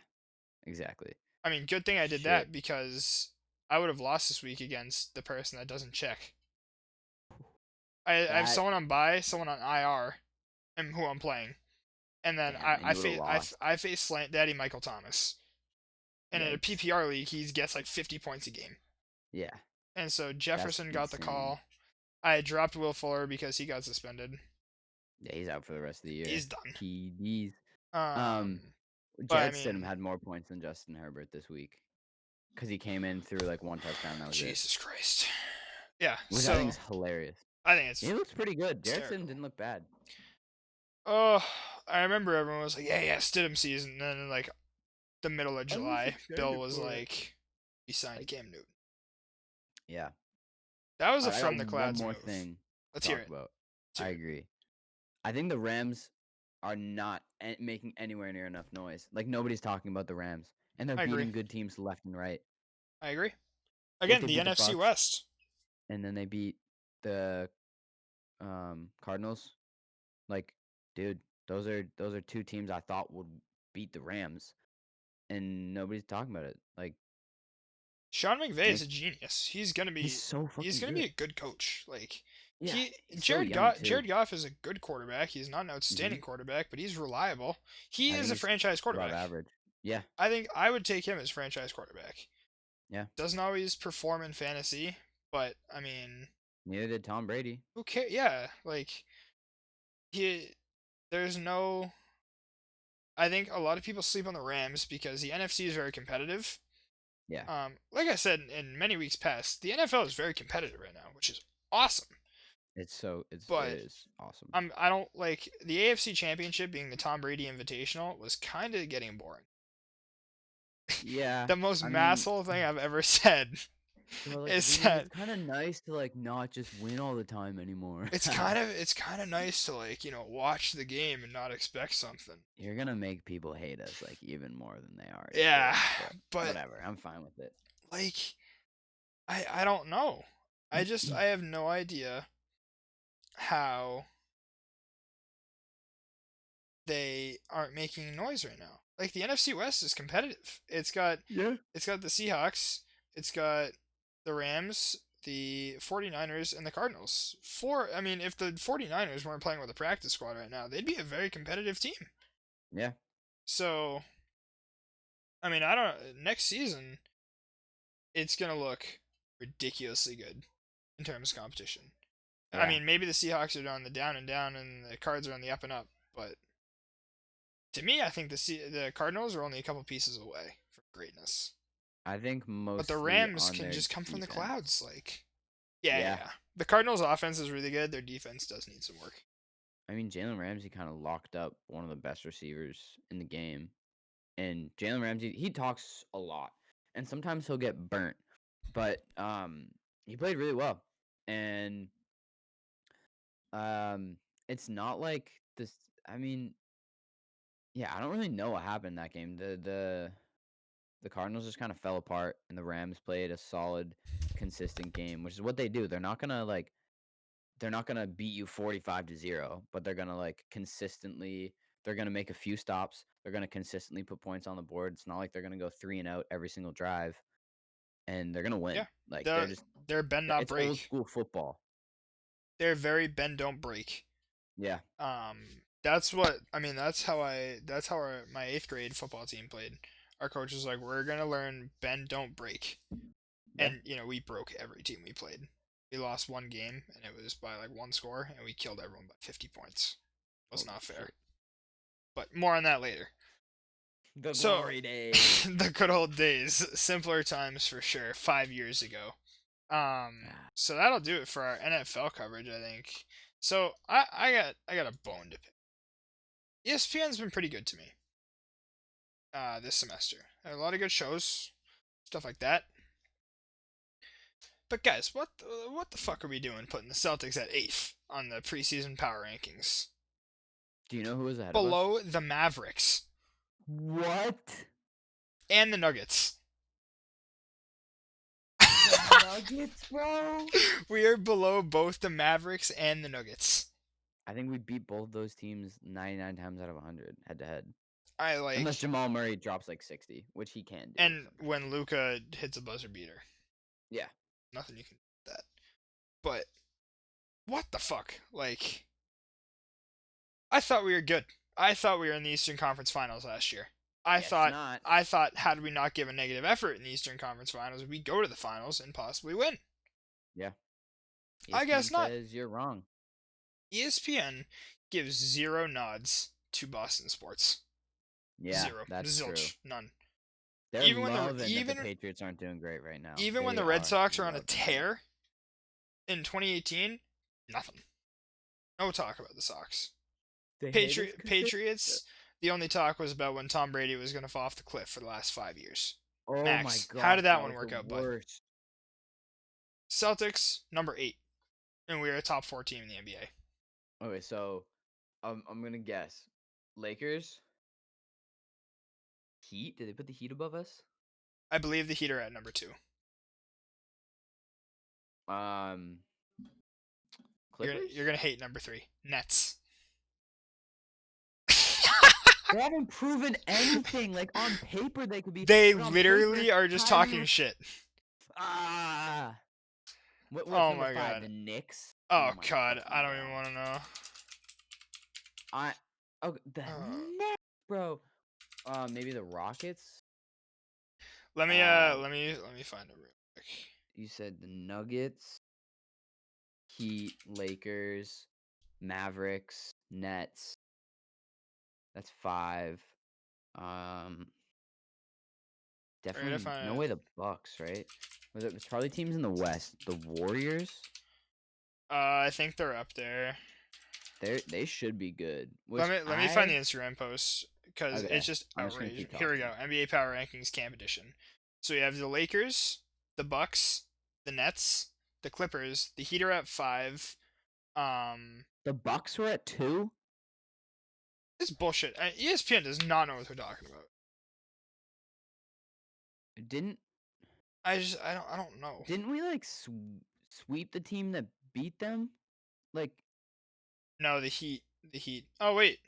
exactly. I mean, good thing I did Shit. that because I would have lost this week against the person that doesn't check. I have That someone on bye, someone on IR, and who I'm playing, and then damn, and you would have lost. I face Slant Daddy Michael Thomas, and in a Yikes. PPR league he gets like 50 points a game, Yeah, and so that's Jefferson got the insane. call. I dropped Will Fuller because he got suspended. Yeah, he's out for the rest of the year. He's done. TDs. Um, Um, but I Jarrett Stidham mean, had more points than Justin Herbert this week because he came in through like one touchdown. That was it, Jesus Christ. Yeah. which I think So is hilarious. I think He looks pretty good. Jarrett Stidham hysterical. didn't look bad. Oh, I remember everyone was like, yeah, Stidham season. And then like the middle of I was July, Bill excited was for it. like, "We signed Like, Cam Newton." yeah. That was All a right, I got from the one clouds more move. thing to Let's hear talk it. about. Let's I hear it. agree. I think the Rams are not making anywhere near enough noise. Like nobody's talking about the Rams, and they're I agree. beating good teams left and right. I agree. Like Again, they the beat the NFC Bucks, West. and then they beat the Cardinals. Like, dude, those are two teams I thought would beat the Rams, and nobody's talking about it. Like, Sean McVay is make a genius. he's so He's fucking gonna be good. a good coach. Like Yeah, he's so young too. Jared Goff is a good quarterback. He's not an Hmm. outstanding quarterback, but he's reliable. He I is think a he's franchise above quarterback. average. Yeah, I think I would take him as franchise quarterback. yeah. Doesn't always perform in fantasy, but I mean, Neither did Tom Brady. who cares? Yeah, like he. There's no. I think a lot of people sleep on the Rams because the NFC is very competitive. Yeah, Like I said in many weeks past, the NFL is very competitive right now, which is awesome. it But is awesome. I don't like the AFC Championship being the Tom Brady Invitational was kind of getting boring. Yeah, The most I mean, masshole thing I've ever said bro, like, is winning, that it's kinda nice to, like, not just win all the time anymore. it's kind of nice to like, watch the game and not expect something. You're gonna make people hate us, like, even more than they already Yeah, do, but but whatever, I'm fine with it. like I don't know. I have no idea how they aren't making noise right now. Like the NFC West is competitive. Yeah. It's got the Seahawks, it's got the Rams, the 49ers and the Cardinals. I mean, if the 49ers weren't playing with a practice squad right now, they'd be a very competitive team. Yeah, So, I mean, I don't next season it's going to look ridiculously good in terms of competition. I yeah. mean, maybe the Seahawks are on the down and down and the Cards are on the up and up, but to me, I think the Cardinals are only a couple pieces away from greatness. I think But the mostly Rams on can their just come from the defense. clouds. Like, yeah, yeah, Yeah. yeah. The Cardinals' offense is really good. Their defense does need some work. I mean, Jalen Ramsey kinda locked up one of the best receivers in the game, and Jalen Ramsey, he talks a lot, and sometimes he'll get burnt, but, he played really well, and, um, it's not like this. I mean, yeah, I don't really know what happened in that game. The Cardinals just kinda fell apart, and the Rams played a solid, consistent game, which is what they do. They're not gonna beat you 45-0, but they're gonna, like, consistently they're gonna make a few stops. They're gonna consistently put points on the board. It's not like they're gonna go 3 and out every single drive, and they're gonna Yeah, win. Like, they're they're bend not it's old break. school football. They're very bend don't break. Yeah, That's what I mean. That's how my eighth grade football team played. Our coach was like, "We're gonna learn bend don't break," yeah. and we broke every team we played. We lost one game, and it was by like one score, and we killed everyone by 50 points. Was Holy not fair, shit. but more on that later. The So, glory days. the good old days, simpler times for sure. 5 years ago. Ah, So that'll do it for our NFL coverage, I think. So I got a bone to pick. ESPN's been pretty good to me this semester. Had a lot of good shows, stuff like that. But guys, what the fuck are we doing putting the Celtics at eighth on the preseason power rankings, do you know who was ahead of us? below the Mavericks What? and the Nuggets? The Nuggets, bro? We are below both the Mavericks and the Nuggets. I think we beat both those teams 99 times out of 100 head to head. I Unless like, Jamal Murray drops like 60, which he can do and sometimes. when Luca hits a buzzer beater, Yeah. nothing you can do with that. But what the fuck? Like, I thought we were good. I thought we were in the Eastern Conference Finals last year. I Guess thought not. I thought had we not given negative effort in the Eastern Conference Finals, we'd go to the finals and possibly win. Yeah. I ESPN guess not. says you're wrong. ESPN gives zero nods to Boston sports. Yeah, Zero. that's true. Zilch. None. They're Even when the loving that the Patriots aren't doing great right now. even when They the Red are Sox are on a loving that. tear in 2018, nothing. No talk about the Sox. They hate us because they. Patriots, the only talk was about when Tom Brady was going to fall off the cliff for the last 5 years. Oh my Max, how gosh, did that that one was the work out, bud? worst. Celtics, number 8. And we are a top 4 team in the NBA. Okay, so I'm gonna guess. Lakers, Heat. Did they put the Heat above us? I believe the Heat are at number 2. Um, You're Clippers. gonna hate number 3. Nets. They haven't proven anything. Like on paper, they could be, They but on paper, literally are just how do talking you? shit. Ah, what's Oh number my five? god. The Knicks. Oh Oh my god, fucking I don't even god. want to know. I oh the Uh, Knicks, bro. Maybe the Rockets. let me find it real quick. You said the Nuggets, Heat, Lakers, Mavericks, Nets. That's five. Um, All right, I definitely find no it. way the Bucks, right? It's probably teams in the West. The Warriors. I think they're up there. They should be good. Let Which me let me find the I Instagram post because it's Okay. just I'm just gonna outrageous. keep Here we talking. go. NBA Power Rankings Camp Edition. So you have the Lakers, the Bucks, the Nets, the Clippers. The Heat are at 5. The Bucks were at 2? It's bullshit. ESPN does not know what they're talking about. Didn't I don't know. didn't we like sweep the team that beat them? Like No, the Heat. Oh wait,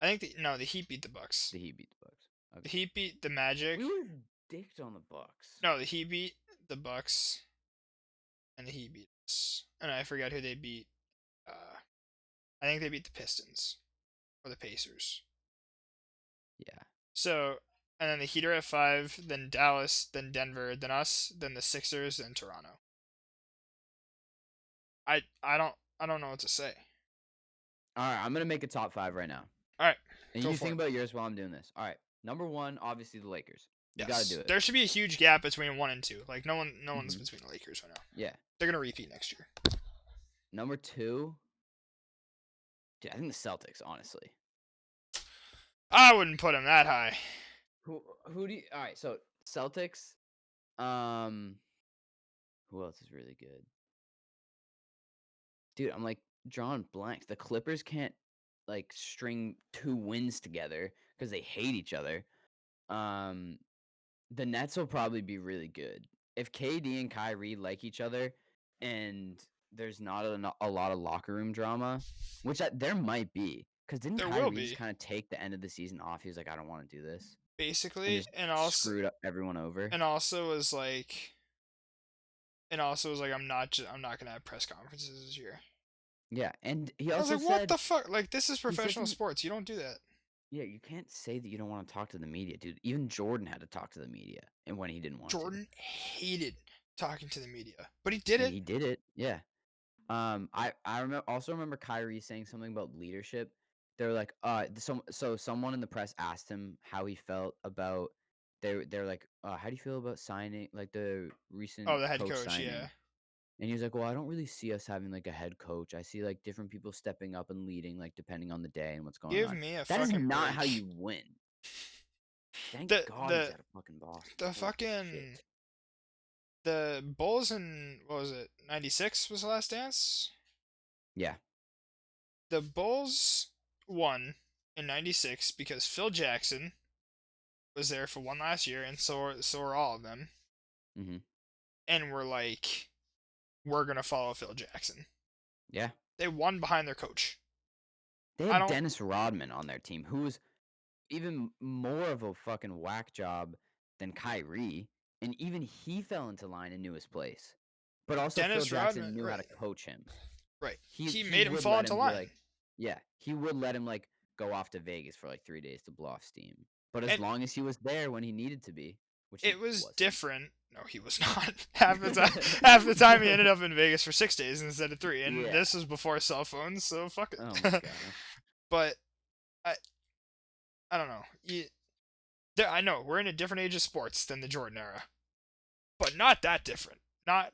I think the Heat beat the Bucks. the Heat beat the Bucks. The Okay. Heat beat the Magic. We were dicked on the Bucks. No, the Heat beat the Bucks, and the Heat beat us. And I forgot who they beat. Uh, I think they beat the Pistons or the Pacers. Yeah. So, and then the Heat are at 5, then Dallas, then Denver, then us, then the Sixers, then Toronto. I don't know what to say. All right, I'm gonna make a top 5 right now, All right, and go you for think it. about yours while I'm doing this. All right, number 1, obviously the Lakers. You got to do Yes, it. there should be a huge gap between 1 and 2. Like no one's Hmm. between the Lakers right now. Yeah. They're gonna repeat next year. Number 2, dude, I think the Celtics. Honestly, I wouldn't put them that high. who do you? All right, so Celtics. Um, who else is really good? Dude, I'm like drawing blanks. The Clippers can't like string 2 wins together because they hate each other. Um, the Nets will probably be really good. If KD and Kyrie like each other and there's not a lot of locker room drama, which there might be, because didn't There will Kyrie just be kind of take the end of the season off? He was like, I don't want to do this, and basically, just screwed up everyone over. and also was like, I'm not gonna have press conferences this year. Yeah, and he I was also like, what said the fuck? Like, this is he said professional some. sports. You don't do that. Yeah, you can't say that you don't want to talk to the media, dude. Even Jordan had to talk to the media, and when he didn't want to, Jordan hated talking to the media, but he did and it. he did it. Yeah. I remember Kyrie saying something about leadership. They're like, so someone in the press asked him how he felt about they're like, how do you feel about signing like the Oh, recent the head coach coach, signing? yeah. And he was like, well, I don't really see us having like a head coach. I see like different people stepping up and leading, like depending on the day and what's going Give on. me a That is fucking not how break. you win. Thank The God he's the out of fucking Boston. the Holy fucking shit. the Bulls in what was it? 96 was the last dance. Yeah. The Bulls won in 96 because Phil Jackson was there for one last year, and so are all of them. Mm-hmm. And we're like, we're gonna follow Phil Jackson. Yeah. They won behind their coach. They I had don't. Dennis Rodman on their team, who was even more of a fucking whack job than Kyrie, and even he fell into line and knew his place. But also Phil Dennis Rodman, Jackson knew how right, to coach him. right. He He made him would fall let into him be line, like, yeah, he would let him like go off to Vegas for like 3 days to blow off steam. But as and long as he was there when he needed to be, which he it was wasn't. different. No, he was not. Half the time he ended up in Vegas for 6 days instead of 3, and Yeah. this was before cell phones, so fuck Oh my it. gosh. But I I don't know. I know we're in a different age of sports than the Jordan era, but not that different. Not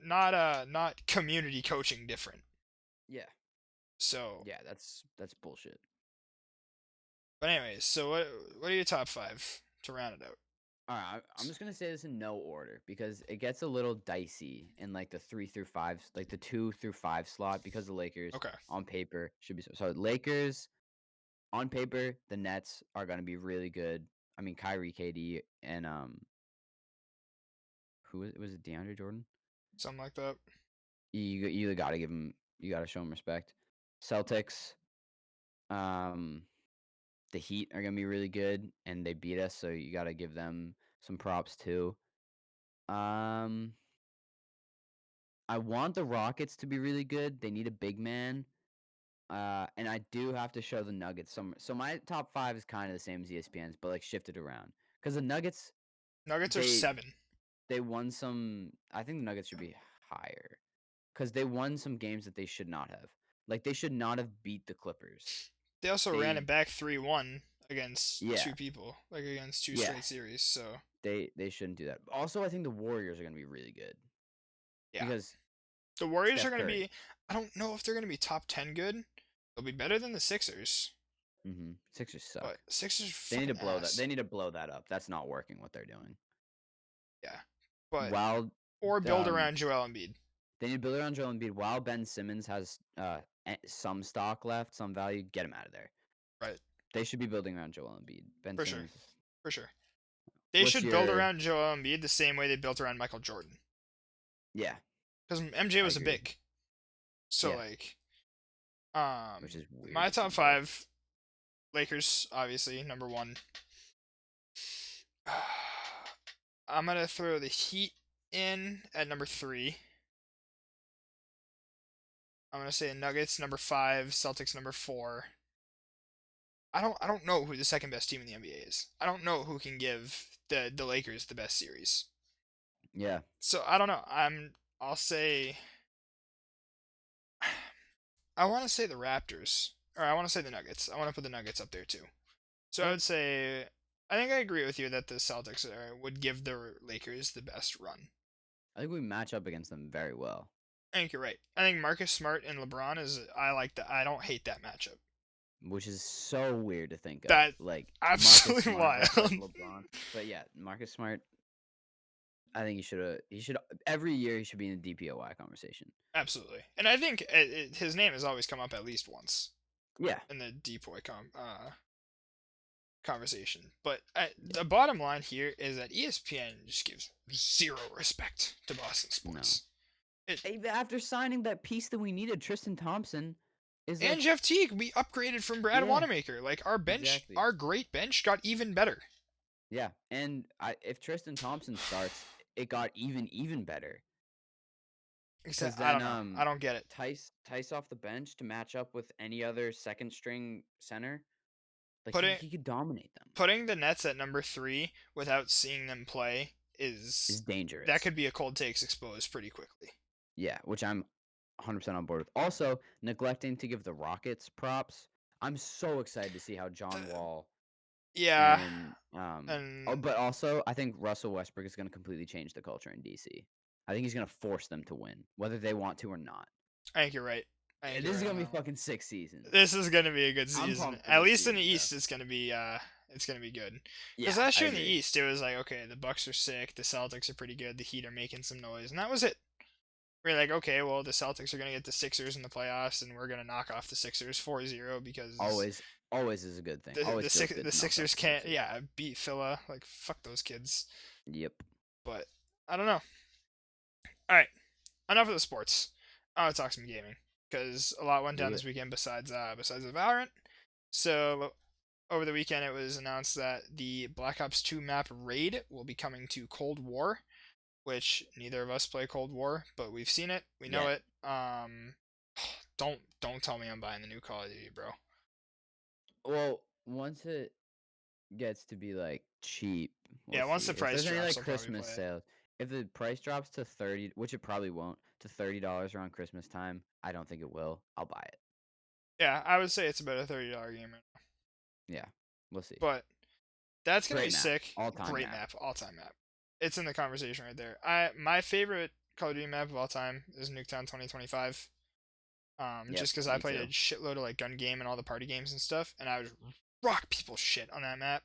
community coaching different. Yeah. So, Yeah, that's bullshit. but anyways, so what are your top 5 to round it out? All right, I'm just gonna say this in no order because it gets a little dicey in like the 3 through 5, like the 2 through 5 slot because the Lakers Okay. on paper should be so. Lakers on paper, the Nets are gonna be really good. I mean, Kyrie, KD, and was it DeAndre Jordan? Something like that. You gotta give him, you gotta show him respect. Celtics, um, the Heat are gonna be really good, and they beat us, so you gotta give them some props too. Um. I want the Rockets to be really good. They need a big man. And I do have to show the Nuggets some. So my top 5 is kind of the same as ESPN's, but like shifted around. Because the Nuggets, Nuggets are they 7. they won some. I think the Nuggets should be higher because they won some games that they should not have. Like they should not have beat the Clippers. They also ran They it back 3-1 against yeah two people, like against two yeah straight series. So, they shouldn't do that. Also, I think the Warriors are going to be really good yeah. because The Warriors are Steph going to Curry. be I don't know if they're going to be top 10 good. They'll be better than the Sixers. Sixers but suck. Sixers are They need to fucking blow that. ass. They need to blow that up. That's not working what they're doing. Yeah, but While or build um, around Joel Embiid. they need to build around Joel Embiid. While Ben Simmons has some stock left, some value, get him out of there. Right, They should be building around Joel Embiid. Ben for sure, Simmons. for sure. They What's should build your around Joel Embiid the same way they built around Michael Jordan. yeah? Because MJ I was a agree. big. So Yeah, like, which is weird my to see top both. five: Lakers, obviously number one. I'm gonna throw the Heat in at number three. I'm gonna say the Nuggets number five, Celtics number four. I don't know who the second best team in the NBA is. I don't know who can give the Lakers the best series. Yeah, So I don't know. I'll say I want to say the Raptors, or I want to say the Nuggets. I want to put the Nuggets up there too. So I yeah. would say I think I agree with you that the Celtics would give the Lakers the best run. I think we match up against them very well, I think you're right. I think Marcus Smart and LeBron is I like that. I don't hate that matchup. which is so weird to think of. That Like Marcus absolutely Smart versus wild. LeBron. But yeah, Marcus Smart. I think he should have. He should every year he should be in the DPOY conversation. Absolutely, and I think his name has always come up at least once Yeah, in the depoy conversation. But the bottom line here is that ESPN just gives zero respect to Boston no. sports. It After signing that piece that we needed, Tristan Thompson is and like, Jeff Teague, we upgraded from Brad yeah, Wanamaker. Like our bench, exactly. our great bench got even better. Yeah, and if Tristan Thompson starts, it got even better because I then don't know. I don't get it. Tice off the bench to match up with any other second string center, like Putting he could dominate them. putting the Nets at number three without seeing them play Is is that dangerous. could be a cold takes exposed pretty quickly. Yeah, which I'm 100% on board with. Also, neglecting to give the Rockets props. I'm so excited to see how The, John Wall yeah, and and but also I think Russell Westbrook is going to completely change the culture in DC. I think he's going to force them to win, whether they want to or not. I think you're right. I think This you're is right going on to be that one. fucking 6 seasons. This is gonna be a good I'm season. pumped for At this least in the season, bro. East, it's gonna be good. Because Yeah, last I year in the agree. East, it was like okay, the Bucks are sick, the Celtics are pretty good, the Heat are making some noise, and that was it. We're like, okay, well, the Celtics are gonna get the Sixers in the playoffs, and we're gonna knock off the Sixers 4-0 because Always is a good thing. Always feels good the to knock off Sixers the can't, Sixers. yeah, beat Phila. Like fuck those kids. Yep. But I don't know. All right, enough of the sports. I want to talk some gaming because a lot went down Do this it. weekend besides the Valorant. So over the weekend, it was announced that the Black Ops 2 map raid will be coming to Cold War, which neither of us play Cold War, but we've seen it, we know Yet. it. Don't tell me I'm buying the new Call of Duty, bro. Well, once it gets to be like cheap, we'll Yeah, once see. the If price there's any drops, like I'll probably Christmas play it. sales, if the price drops to 30, which it probably won't, to $30 around Christmas time, I don't think it will. I'll buy it. Yeah, I would say it's about a $30 game right now, Yeah. We'll see. but that's gonna be Great map. sick. All-time Great map. map, all time map. It's in the conversation right there. My favorite Call of Duty map of all time is Nuketown 2025. Yep, Just because I me played a too. shitload of like gun game and all the party games and stuff, and I would rock people's shit on that map.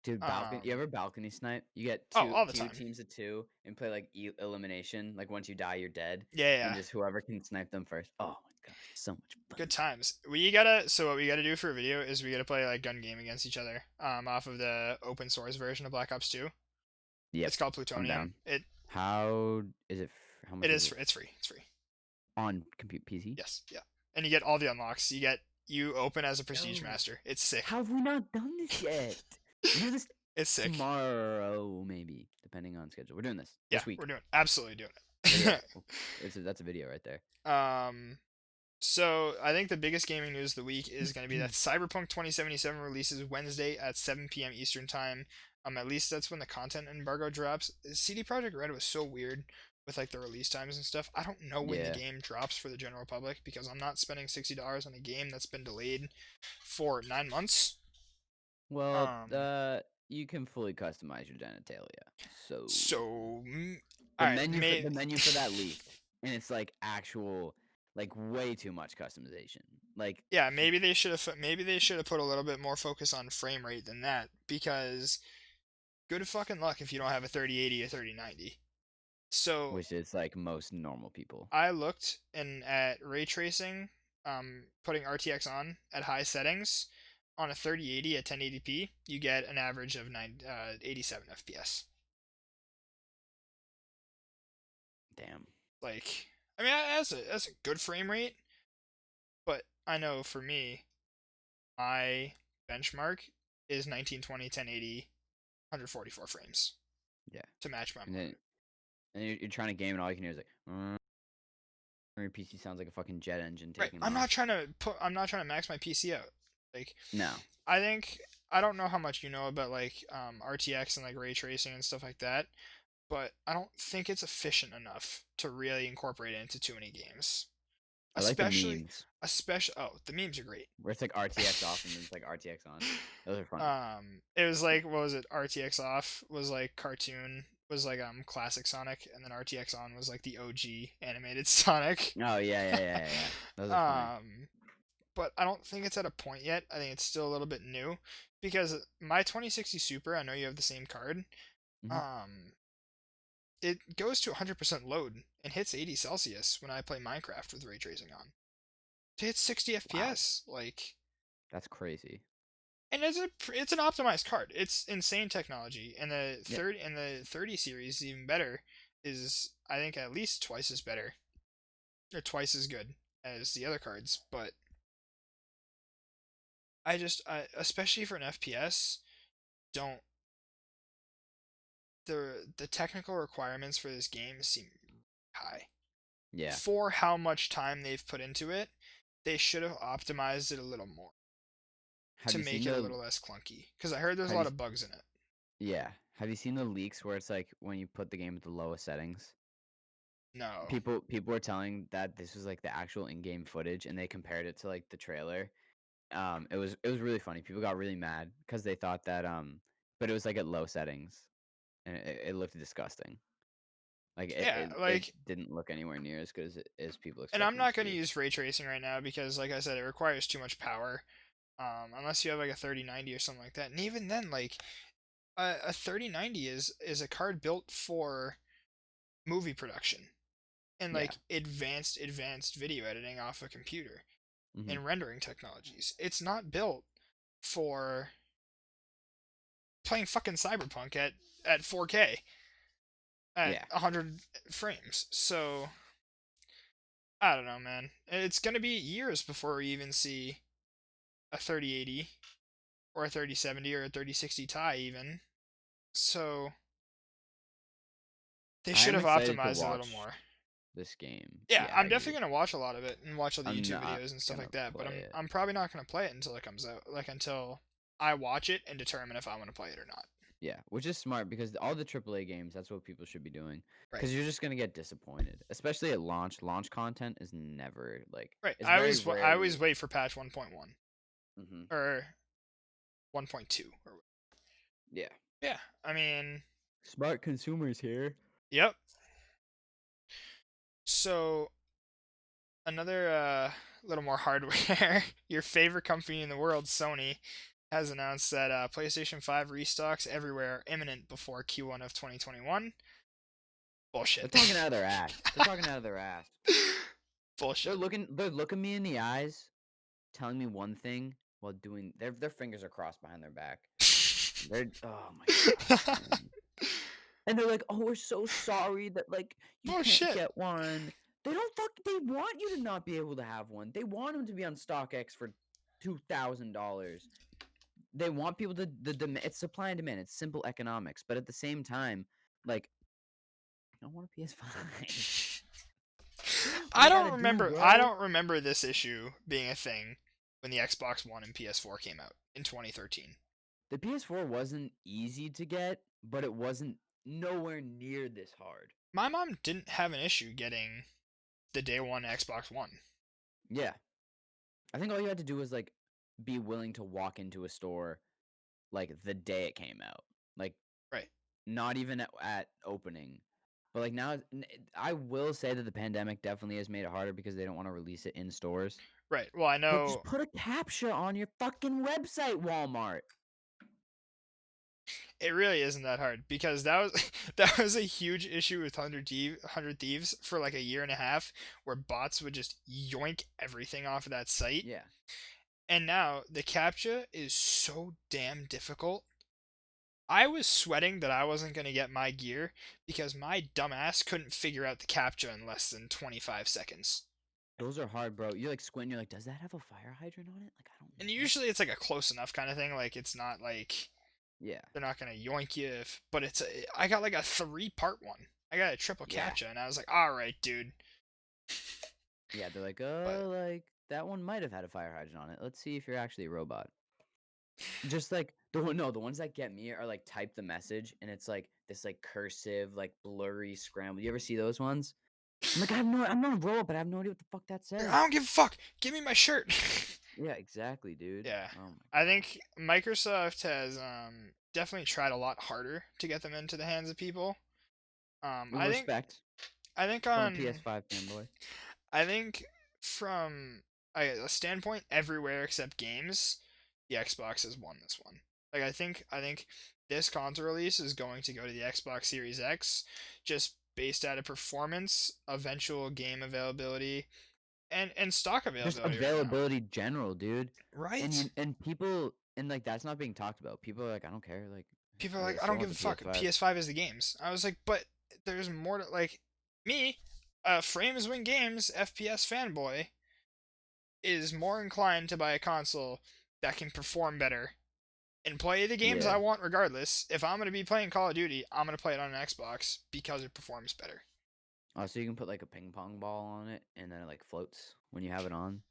Dude, balcony. You ever balcony snipe? You get Oh, two all the two time. teams of two and play like elimination. Like once you die, you're dead, Yeah, and yeah. just whoever can snipe them first. Oh my god, so much fun. Good times. So what we gotta do for a video is we gotta play like gun game against each other. Off of the open source version of Black Ops 2. Yep, It's called I'm Plutonium. down. How is it? How It much is is it free. It's free. It's free. on compute PC? Yes, yeah. And you get all the unlocks. You open as a prestige Yo, master. It's sick. how have we not done this yet? We do this It's sick. tomorrow, maybe, depending on schedule. We're doing Yeah, this week. we're absolutely doing Video. it. That's a video right there. um So I think the biggest gaming news of the week is going to be that Cyberpunk 2077 releases Wednesday at 7 p.m. Eastern time. At least that's when the content embargo drops. CD Projekt Red was so weird with like the release times and stuff. I don't know when the Yeah. game drops for the general public because I'm not spending $60 on a game that's been delayed for 9 months. Well, Um, you can fully customize your genitalia. So so all right, the menu for that leaked, and it's like actual. like way too much customization. Like Yeah, maybe they should have put a little bit more focus on frame rate than that because good fucking luck if you don't have a 3080 or 3090. So which is like most normal people. I looked and at ray tracing, putting RTX on at high settings on a 3080 at 1080p, you get an average of 87 FPS. Damn. Like, I mean, that's a good frame rate, but I know for me, my benchmark is 1920 1080 144 frames Yeah. to match my And then monitor. you're trying to game and all you can hear is like your PC sounds like a fucking jet engine Right. taking off. I'm not trying to max my PC out. Like No. I think I don't know how much you know about like RTX and like ray tracing and stuff like that, but I don't think it's efficient enough to really incorporate it into too many games. I like the Especially memes especially oh, the memes are great. where it's like RTX off and then it's like RTX on. Those are funny. It was like what was it? RTX off was like cartoon was like classic Sonic, and then RTX on was like the OG animated Sonic. Oh yeah. Those are funny. um, but I don't think it's at a point yet. I think it's still a little bit new because my 2060 Super, I know you have the same card. Hmm. Um, it goes to 100% load and hits 80 Celsius when I play Minecraft with ray tracing on. To hit 60 Wow, FPS, like, that's crazy. and it's an optimized card. It's insane technology, and Yep. the 30 series even better is I think at least twice as better or twice as good as the other cards. But especially for an FPS, don't the technical requirements for this game seem high. Yeah. For how much time they've put into it, they should have optimized it a little more Have to you seen make it a the little less clunky. Because I heard there's a have lot you of bugs in it. yeah. Have you seen the leaks where it's like when you put the game at the lowest settings? No. People were telling that this was like the actual in-game footage and they compared it to like the trailer. It was really funny. People got really mad because they thought that but it was like at low settings and it looked disgusting. Like Yeah, it like, didn't look anywhere near as good as people and I'm expected it not to going to be. use ray tracing right now because, like I said, it requires too much power. Unless you have like a 3090 or something like that, and even then, like a 3090 is a card built for movie production and Yeah. like advanced video editing off a computer Hmm. and rendering technologies. It's not built for playing fucking Cyberpunk at 4K at Yeah. 100 frames. So I don't know, man. It's gonna be years before we even see a 3080 or a 3070 or a 3060 Ti even. So they I should am have excited to optimized a little watch more. this game. Yeah, Yeah, I I'm definitely agree. gonna watch a lot of it and watch all the I'm YouTube not videos and stuff gonna like that. But play I'm it. I'm probably not gonna play it until it comes out, like until I watch it and determine if I want to play it or not. Yeah, which is smart because all the AAA games, that's what people should be doing. Right, Because you're just gonna get disappointed, especially at launch. Launch content is never like right. it's very I always rarely. wait for patch 1.1 Hmm. or 1.2 or Yeah, yeah. I mean, smart consumers here. yep. So another little more hardware. Your favorite company in the world, Sony, has announced that PlayStation 5 restocks everywhere are imminent before Q1 of 2021. They're Bullshit. talking out of their ass. They're talking out of their ass. Bullshit. They're looking me in the eyes, telling me one thing while doing their fingers are crossed behind their back. They're oh my gosh, man. And they're like, "Oh, we're so sorry that like you can't Bullshit. get one." They want you to not be able to have one. They want them to be on StockX for $2,000. They want people to it's supply and demand. It's simple economics, but at the same time, like I want a PS5. What I gotta do, I bro? don't remember this issue being a thing when the Xbox One and PS4 came out in 2013. The PS4 wasn't easy to get, but it wasn't nowhere near this hard. My mom didn't have an issue getting the day one Xbox One. Yeah. I think all you had to do was like be willing to walk into a store like the day it came out. Like Right. not even at opening. But, like, now I will say that the pandemic definitely has made it harder because they don't wanna release it in stores. Right. Well, I But just know put a captcha on your fucking website, Walmart. it really isn't that hard because that was that was a huge issue with 100 Thieves for like a year and a half, where bots would just yoink everything off of that site. Yeah. And now the captcha is so damn difficult. I was sweating that I wasn't going to get my gear because my dumbass couldn't figure out the captcha in less than 25 seconds. Those are hard, bro. You, like, squint, you're like, "Does that have a fire hydrant on it?" Like, I don't And know. usually it's like a close enough kind of thing. Like it's not like Yeah. they're not going to yoink you, but I got like a three-part one. I got a triple Yeah. captcha, and I was like, all right, dude. Yeah, they're like, But like, that one might have had a fire hydrant on it. Let's see if you're actually a robot." Just, like, the ones that get me are, like, type the message, and it's, like, this, like, cursive, like, blurry scramble. You ever see those ones? I'm like, I'm not a robot, but I have no idea what the fuck that I says." don't give a fuck. Give me my shirt. Yeah, exactly, dude. Yeah. Oh my I god. think Microsoft has definitely tried a lot harder to get them into the hands of people. I think Respect I think from a on PS5 fanboy. I think from a standpoint everywhere except games, the Xbox has won this one. Like I think this console release is going to go to the Xbox Series X, just based out of performance, eventual game availability, and stock Just availability right now. availability general, dude. Right? And people and, like, that's not being talked about. People are like, "I don't care." Like, People are like, I I still don't want give a the fuck. PS5. PS5 is the games. I was like, but there's more to like me. Frames win games FPS fanboy is more inclined to buy a console that can perform better and play the games I Yeah. want regardless. If I'm going to be playing Call of Duty, I'm going to play it on an Xbox because it performs better. Oh, so you can put, like, a ping pong ball on it, and then it, like, floats when you have it on,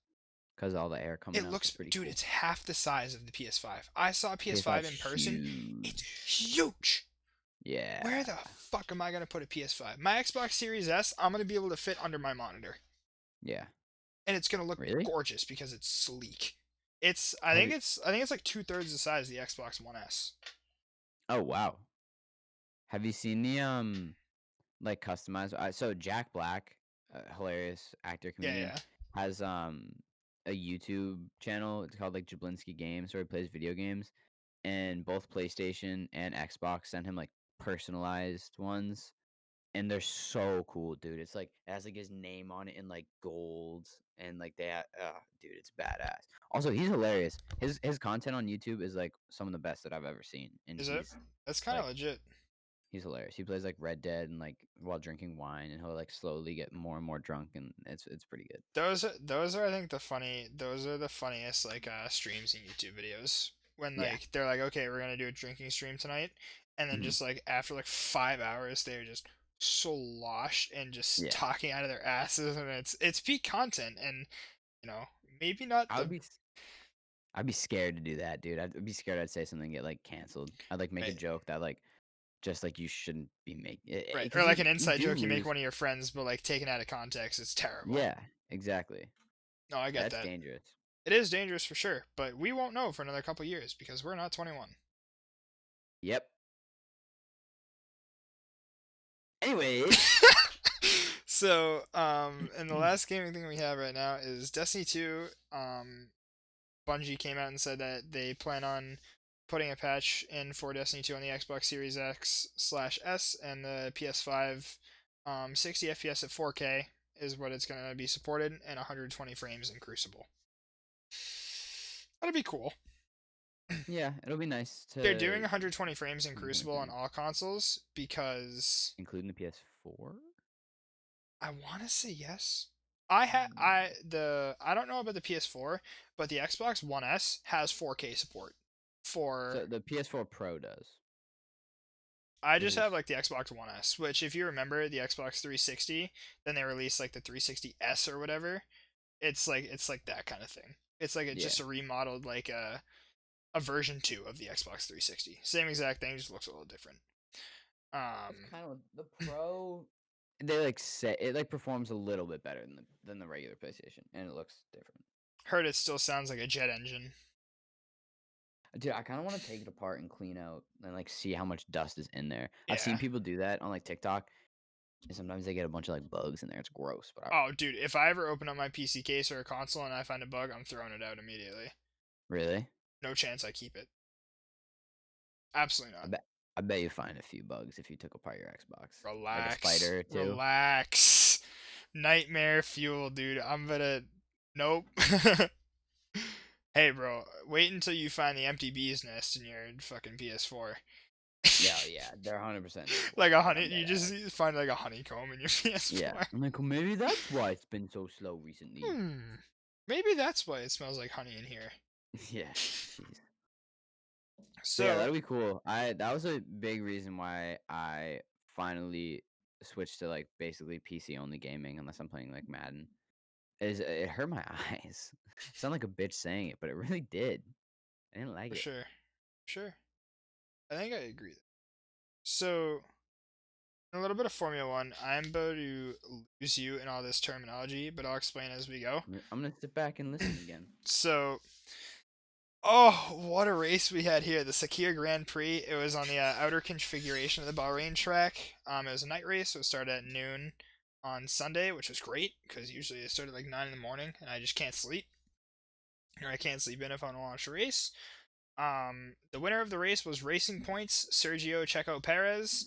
cause all the air coming It out. It's looks, pretty dude, cool. it's half the size of the PS5. I saw PS5 PS5's in person. It's huge. huge. Yeah. Where the fuck am I going to put a PS5? My Xbox Series S, I'm going to be able to fit under my monitor. Yeah. And it's going to look Really? gorgeous because it's sleek. It's I Have think you it's I think it's like two-thirds the size of the Xbox One S. Oh, wow. Have you seen the, like, customized so Jack Black, a hilarious actor, Yeah, comedian, yeah. has, a YouTube channel. It's called, like, Jablinski Games, where he plays video games, and both PlayStation and Xbox send him, like, personalized ones, and they're so cool, dude. It's, like it has, like, his name on it in, like, gold, and, like, dude, it's badass. Also, he's hilarious. His content on YouTube is, like, some of the best that I've ever seen, and Is it? That's kind of like legit. he's hilarious. He plays, like, Red Dead and, like, while drinking wine, and he'll, like, slowly get more and more drunk, and it's pretty good. Those are I think those are the funniest like streams and YouTube videos when Yeah. like they're like, okay, we're gonna do a drinking stream tonight, and then Mhm. just like after like 5 hours they're just sloshed and just Yeah. talking out of their asses, and it's peak content. And you know, maybe not I would the be s I'd be scared to do that, dude. I'd be scared I'd say something and get, like, canceled. I'd, like, make a right, joke that, like, just, like, you shouldn't be making right, or because like an you inside do joke you make lose. one of your friends, but like taken out of context, it's terrible. Yeah, exactly. No, I get That's that. dangerous. It is dangerous for sure, but we won't know for another couple years because we're not 21. Yep. Anyways. So, and the last gaming thing we have right now is Destiny 2. Bungie came out and said that they plan on putting a patch in for Destiny 2 on the Xbox Series X/S and the PS5. 60 FPS at 4K is what it's going to be supported, and 120 frames in Crucible. That'd be cool. Yeah, it'll be nice They're doing to 120 frames in 120 Crucible on frames, all consoles because including the PS4? I want to say yes. I don't know about the PS4, but the Xbox One S has 4K support. So For the PS4 Pro does, I which just have is like the Xbox One S, which if you remember the Xbox 360, then they released like the 360S or whatever. It's like that kind of thing. It's like it's yeah. just a remodeled like a version 2 of the Xbox 360. Same exact thing, just looks a little different. That's Um kind of the Pro. They, like, say it, like, performs a little bit better than the regular PlayStation, and it looks different. Heard it still sounds like a jet engine. Dude, I kind of want to take it apart and clean out and, like, see how much dust is in there. I've Yeah. seen people do that on, like, TikTok. And sometimes they get a bunch of like bugs in there. It's gross, but Oh, dude, if I ever open up my PC case or a console and I find a bug, I'm throwing it out immediately. really, No chance I keep it. Absolutely I not. bet I bet you find a few bugs if you took apart your Xbox, like a Relax. spider or two. Relax. Nightmare fuel, dude. I'm gonna. Nope. Hey, bro. Wait until you find the empty bee's nest in your fucking PS4. Yeah, oh, yeah, there 100% is one. Like a Like honey. I'm You dead just ass. find like a honeycomb in your Yeah, PS4. I'm like, well, maybe that's why it's been so slow recently. Hmm. Maybe that's why it smells like honey in here. Yeah, jeez. But yeah, So, that'll be cool. I That was a big reason why I finally switched to like basically PC only gaming unless I'm playing like Madden. Is it hurt my eyes. Sound like a bitch saying it, but it really did. I didn't like for it. sure. Sure. I think I agree. So, a little bit of Formula One. I'm about to lose you in all this terminology, but I'll explain as we go. I'm gonna sit back and listen again. So, oh, what a race we had here! The Sakir Grand Prix. It was on the outer configuration of the Bahrain track. It was a night race, so it started at noon on Sunday, which was great because usually it started like 9 in the morning, and I just can't sleep, or I can't sleep in if I want to watch a race. The winner of the race was Racing Points Sergio Checo Perez.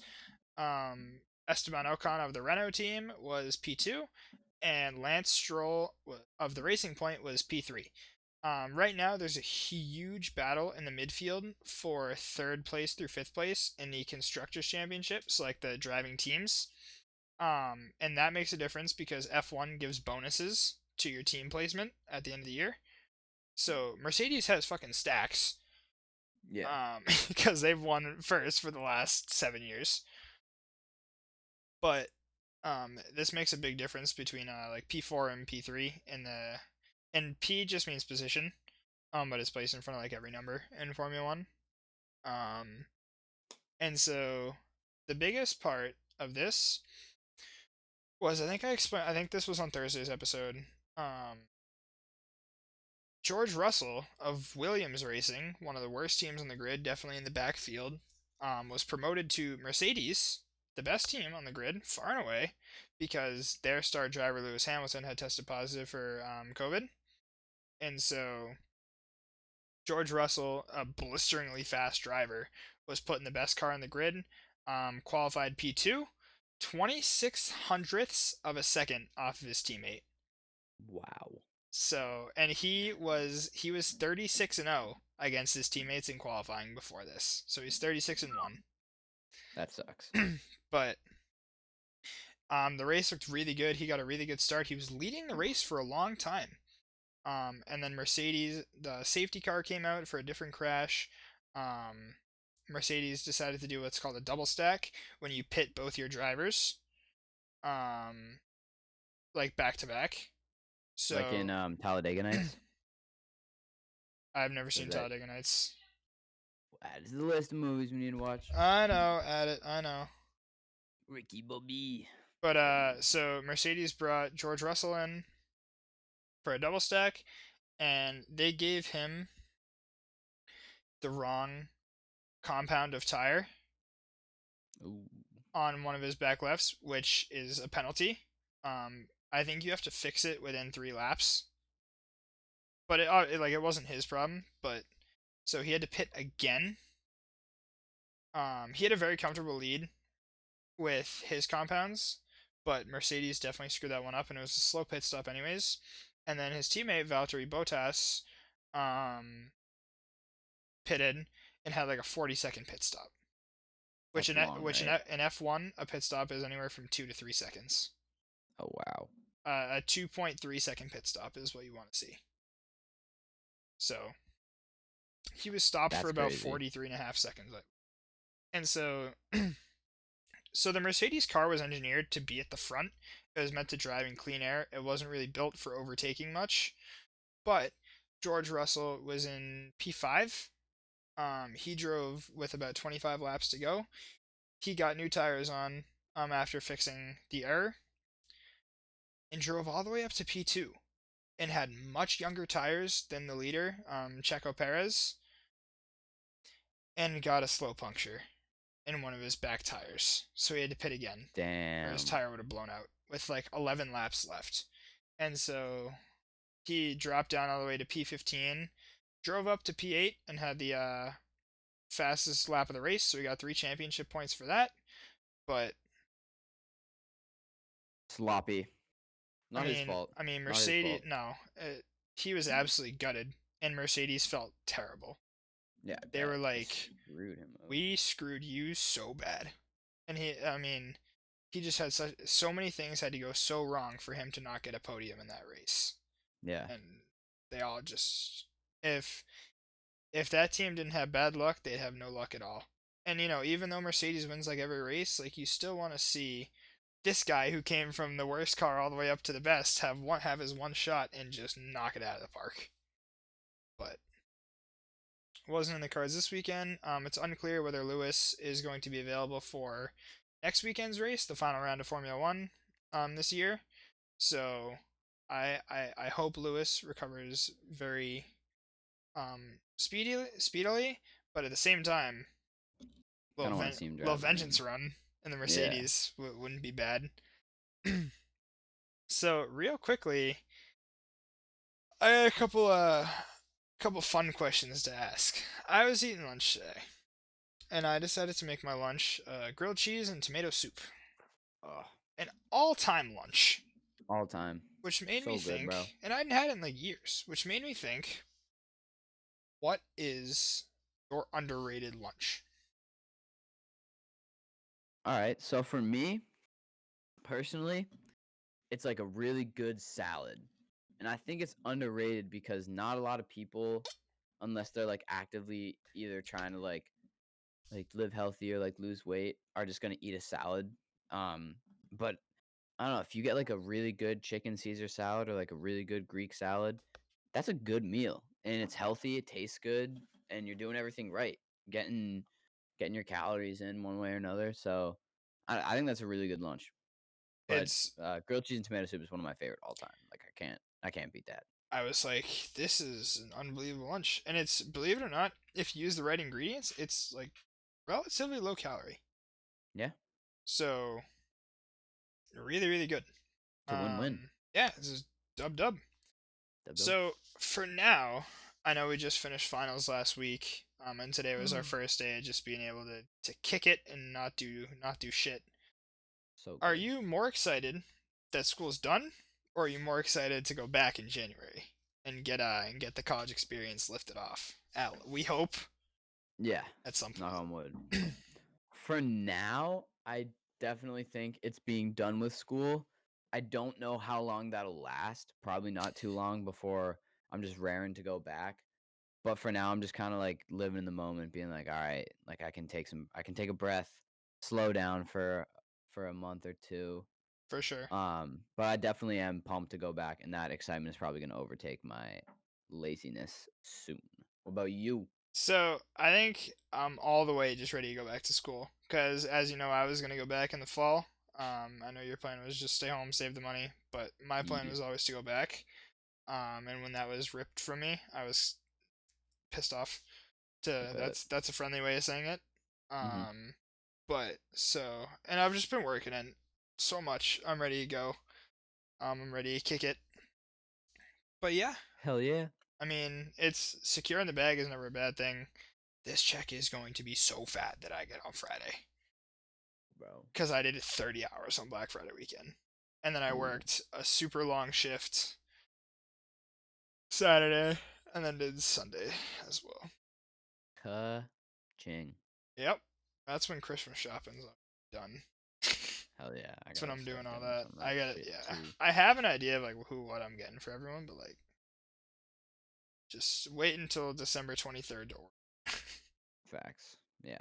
Esteban Ocon of the Renault team was P2, and Lance Stroll of the Racing Point was P3. Right now, there's a huge battle in the midfield for third place through fifth place in the Constructors' Championships, like the driving teams. And that makes a difference because F1 gives bonuses to your team placement at the end of the year. So Mercedes has fucking stacks, Yeah. because they've won first for the last 7 years. But this makes a big difference between like P4 and P3 in the and P just means position, but it's placed in front of like every number in Formula One. Um, and so the biggest part of this was I think I explained. I think this was on Thursday's episode. Um, George Russell of Williams Racing, one of the worst teams on the grid, definitely in the backfield, was promoted to Mercedes, the best team on the grid, far and away, because their star driver Lewis Hamilton had tested positive for COVID, and so George Russell, a blisteringly fast driver, was put in the best car on the grid, qualified P2, 26 hundredths of a second off of his teammate. Wow. So, and he was 36-0 against his teammates in qualifying before this. So he's 36-1. That sucks. But the race looked really good. He got a really good start. He was leading the race for a long time. And then Mercedes, the safety car came out for a different crash. Um, Mercedes decided to do what's called a double stack when you pit both your drivers, um, like back to back. Like in So Talladega Nights. I've never Was seen that Talladega Nights. add to the list of movies we need to watch? I know, add it. I know. Ricky Bobby. But so Mercedes brought George Russell in for a double stack, and they gave him the wrong compound of tire Ooh, on one of his back lefts, which is a penalty. I think you have to fix it within 3 laps. But it wasn't his problem. But so he had to pit again. He had a very comfortable lead with his compounds, but Mercedes definitely screwed that one up, and it was a slow pit stop anyways. And then his teammate Valtteri Bottas um, pitted and had like a 40-second pit stop, which that's long, right? in F1 a pit stop is anywhere from 2 to 3 seconds. Oh wow, A 2.3 second pit stop is what you want to see. So he was stopped for that's about crazy. 43 and a half seconds. And so the Mercedes car was engineered to be at the front. It was meant to drive in clean air. It wasn't really built for overtaking much. But George Russell was in P5. He drove with about 25 laps to go. He got new tires on after fixing the error and drove all the way up to P2 and had much younger tires than the leader, Checo Perez, and got a slow puncture. in one of his back tires, so he had to pit again, or his Damn. tire would have blown out with like 11 laps left. And so he dropped down all the way to P15, drove up to P8, and had the fastest lap of the race. So he got 3 championship points for that. But Sloppy. I Not his mean, fault. I mean, Not his Mercedes. fault. No, he was absolutely gutted, and Mercedes felt terrible. Yeah, I They bet. were They like, screwed him over. "We screwed you so bad," and I mean, he just had so many things had to go so wrong for him to not get a podium in that race, Yeah. and they all just if that team didn't have bad luck, they'd have no luck at all. And even though Mercedes wins like every race, like you still want to see this guy who came from the worst car all the way up to the best have his one shot and just knock it out of the park. But wasn't in the cards this weekend. It's unclear whether Lewis is going to be available for next weekend's race, the final round of Formula One, this year. So I hope Lewis recovers very speedily, but at the same time, Kind of want to see him little drive vengeance again. run in the Yeah. Mercedes wouldn't be bad. So real quickly, I had a couple fun questions to ask. I was eating lunch today, and I decided to make my lunch grilled cheese and tomato soup, Oh, an all-time lunch, all time. which made me So good, bro. think, and I hadn't had it in like years, which made me think, what is your underrated lunch? All right. So for me, personally, it's like a really good salad. And I think it's underrated because not a lot of people, unless they're like actively either trying to like live healthy or like lose weight, are just gonna eat a salad. But I don't know, if you get like a really good chicken Caesar salad or like a really good Greek salad, that's a good meal. And it's healthy, it tastes good, and you're doing everything right. Getting your calories in one way or another. So I think that's a really good lunch. But It's grilled cheese and tomato soup is one of my favorite all time. Like I can't beat that. I was like, this is an unbelievable lunch, and it's, believe it or not, if you use the right ingredients, it's like relatively low calorie. Yeah, So really, really good. it's a win-win. Yeah, this is dub dub. Dub dub. So for now, I know we just finished finals last week, and today was our first day of just being able to kick it and not do shit. So Are good. you more excited that school's done, or are you more excited to go back in January and get the college experience lifted off? We hope Yeah, at some knock point. on wood. For now, I definitely think it's being done with school. I don't know how long that'll last. Probably not too long before I'm just raring to go back. But for now, I'm just kind of like living in the moment, being like, all right, like I can take a breath, slow down for a month or two. For sure. But I definitely am pumped to go back, and that excitement is probably going to overtake my laziness soon. What about you? So I think I'm all the way just ready to go back to school because, as you know, I was gonna go back in the fall. I know your plan was just stay home, save the money, but my plan Yeah, was always to go back. And when that was ripped from me, I was pissed off. I To bet. that's a friendly way of saying it. Mm-hmm. Um, but so, and I've just been working in so much. I'm ready to go. I'm ready to kick it. But yeah, Hell yeah, I mean, it's secure in the bag is never a bad thing. This check is going to be so fat that I get on Friday bro. because I did 30 hours on Black Friday weekend, and then I Ooh, worked a super long shift Saturday, and then did Sunday as well. ka-ching. Yep, that's when Christmas shopping's done. Hell yeah, I That's when gotta I'm doing start all doing that. some of I that got it. shit Yeah, too. I have an idea of like who what I'm getting for everyone, but like just wait until December 23rd to order. Facts. Yeah,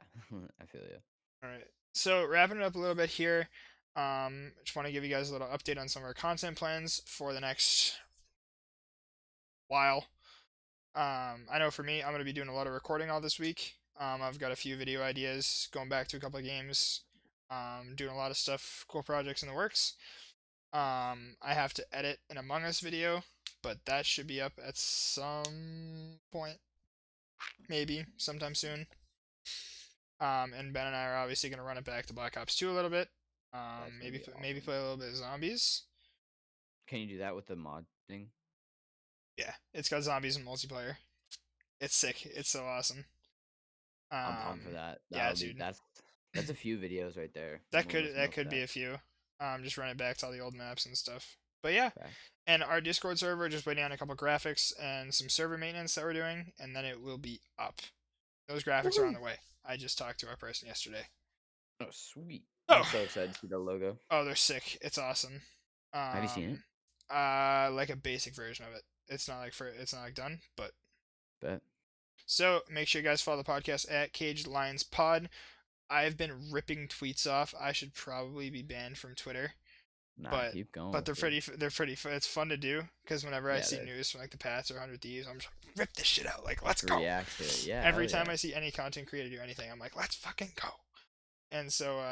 I feel you. All right. So wrapping it up a little bit here. Just want to give you guys a little update on some of our content plans for the next while. I know for me, I'm going to be doing a lot of recording all this week. I've got a few video ideas, going back to a couple of games, doing a lot of stuff, cool projects in the works. I have to edit an Among Us video, but that should be up at some point, maybe sometime soon. And Ben and I are obviously gonna run it back to Black Ops 2 a little bit. That's gonna Maybe be maybe awesome. play a little bit of zombies. Can you do that with the mod thing? Yeah, it's got zombies and multiplayer. It's sick. It's so awesome. I'm pumped for that. Yeah, That'll be dude. that's a few videos right there. I'm That gonna could listen that out for could be that. a few. Just run it back to all the old maps and stuff. But yeah, Facts. and our Discord server just waiting on a couple graphics and some server maintenance that we're doing, and then it will be up. Those graphics are on Woohoo! the way. I just talked to our person yesterday. Oh, sweet. I'm Oh, so excited to see the logo. oh, they're sick. It's awesome. Have you seen it? Um, like a basic version of it. It's not like done, but Bet. so make sure you guys follow the podcast at Caged Lions Pod. I've been ripping tweets off. I should probably be banned from Twitter, Nah, but keep going but with it. they're pretty it's fun to do because whenever I Yeah, see they news from like the Pats or 100 Thieves, I'm just like, rip this shit out. Like, let's go. react to it. Yeah, Every hell time yeah. I see any content creator do anything, I'm like, let's fucking go. And so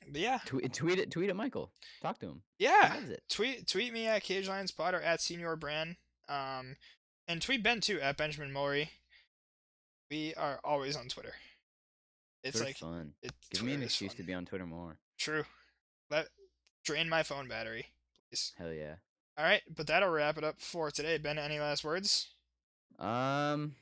but yeah. Tweet at Michael. Talk to him. He Yeah. loves it. Tweet me at Cage Lions Pod or at Senior Brand. Um and tweet Ben too at Benjamin Maury. We are always on Twitter. It's Twitter's like fun. Give me Twitter an is excuse fun. to be on Twitter more. True. Let drain my phone battery, please. Hell yeah. All right, but that'll wrap it up for today. Ben, any last words? Um,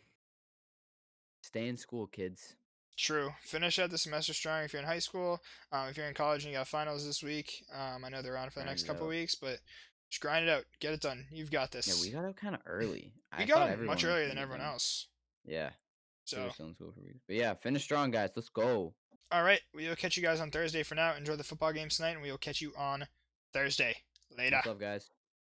Stay in school, kids. True. Finish out the semester strong if you're in high school. If you're in college and you got finals this week, I know they're on for the Grind next it couple out. weeks, but just grind it out. Get it done. You've got Yeah, we this. got out kind of early. We I got thought them much everyone was earlier gonna than get everyone done. else. Yeah, we were So, still in school for weeks. But yeah, finish strong, guys. Let's go. all right, we will catch you guys on Thursday for now. Enjoy the football games tonight, and we will catch you on Thursday. Later. Much love, guys.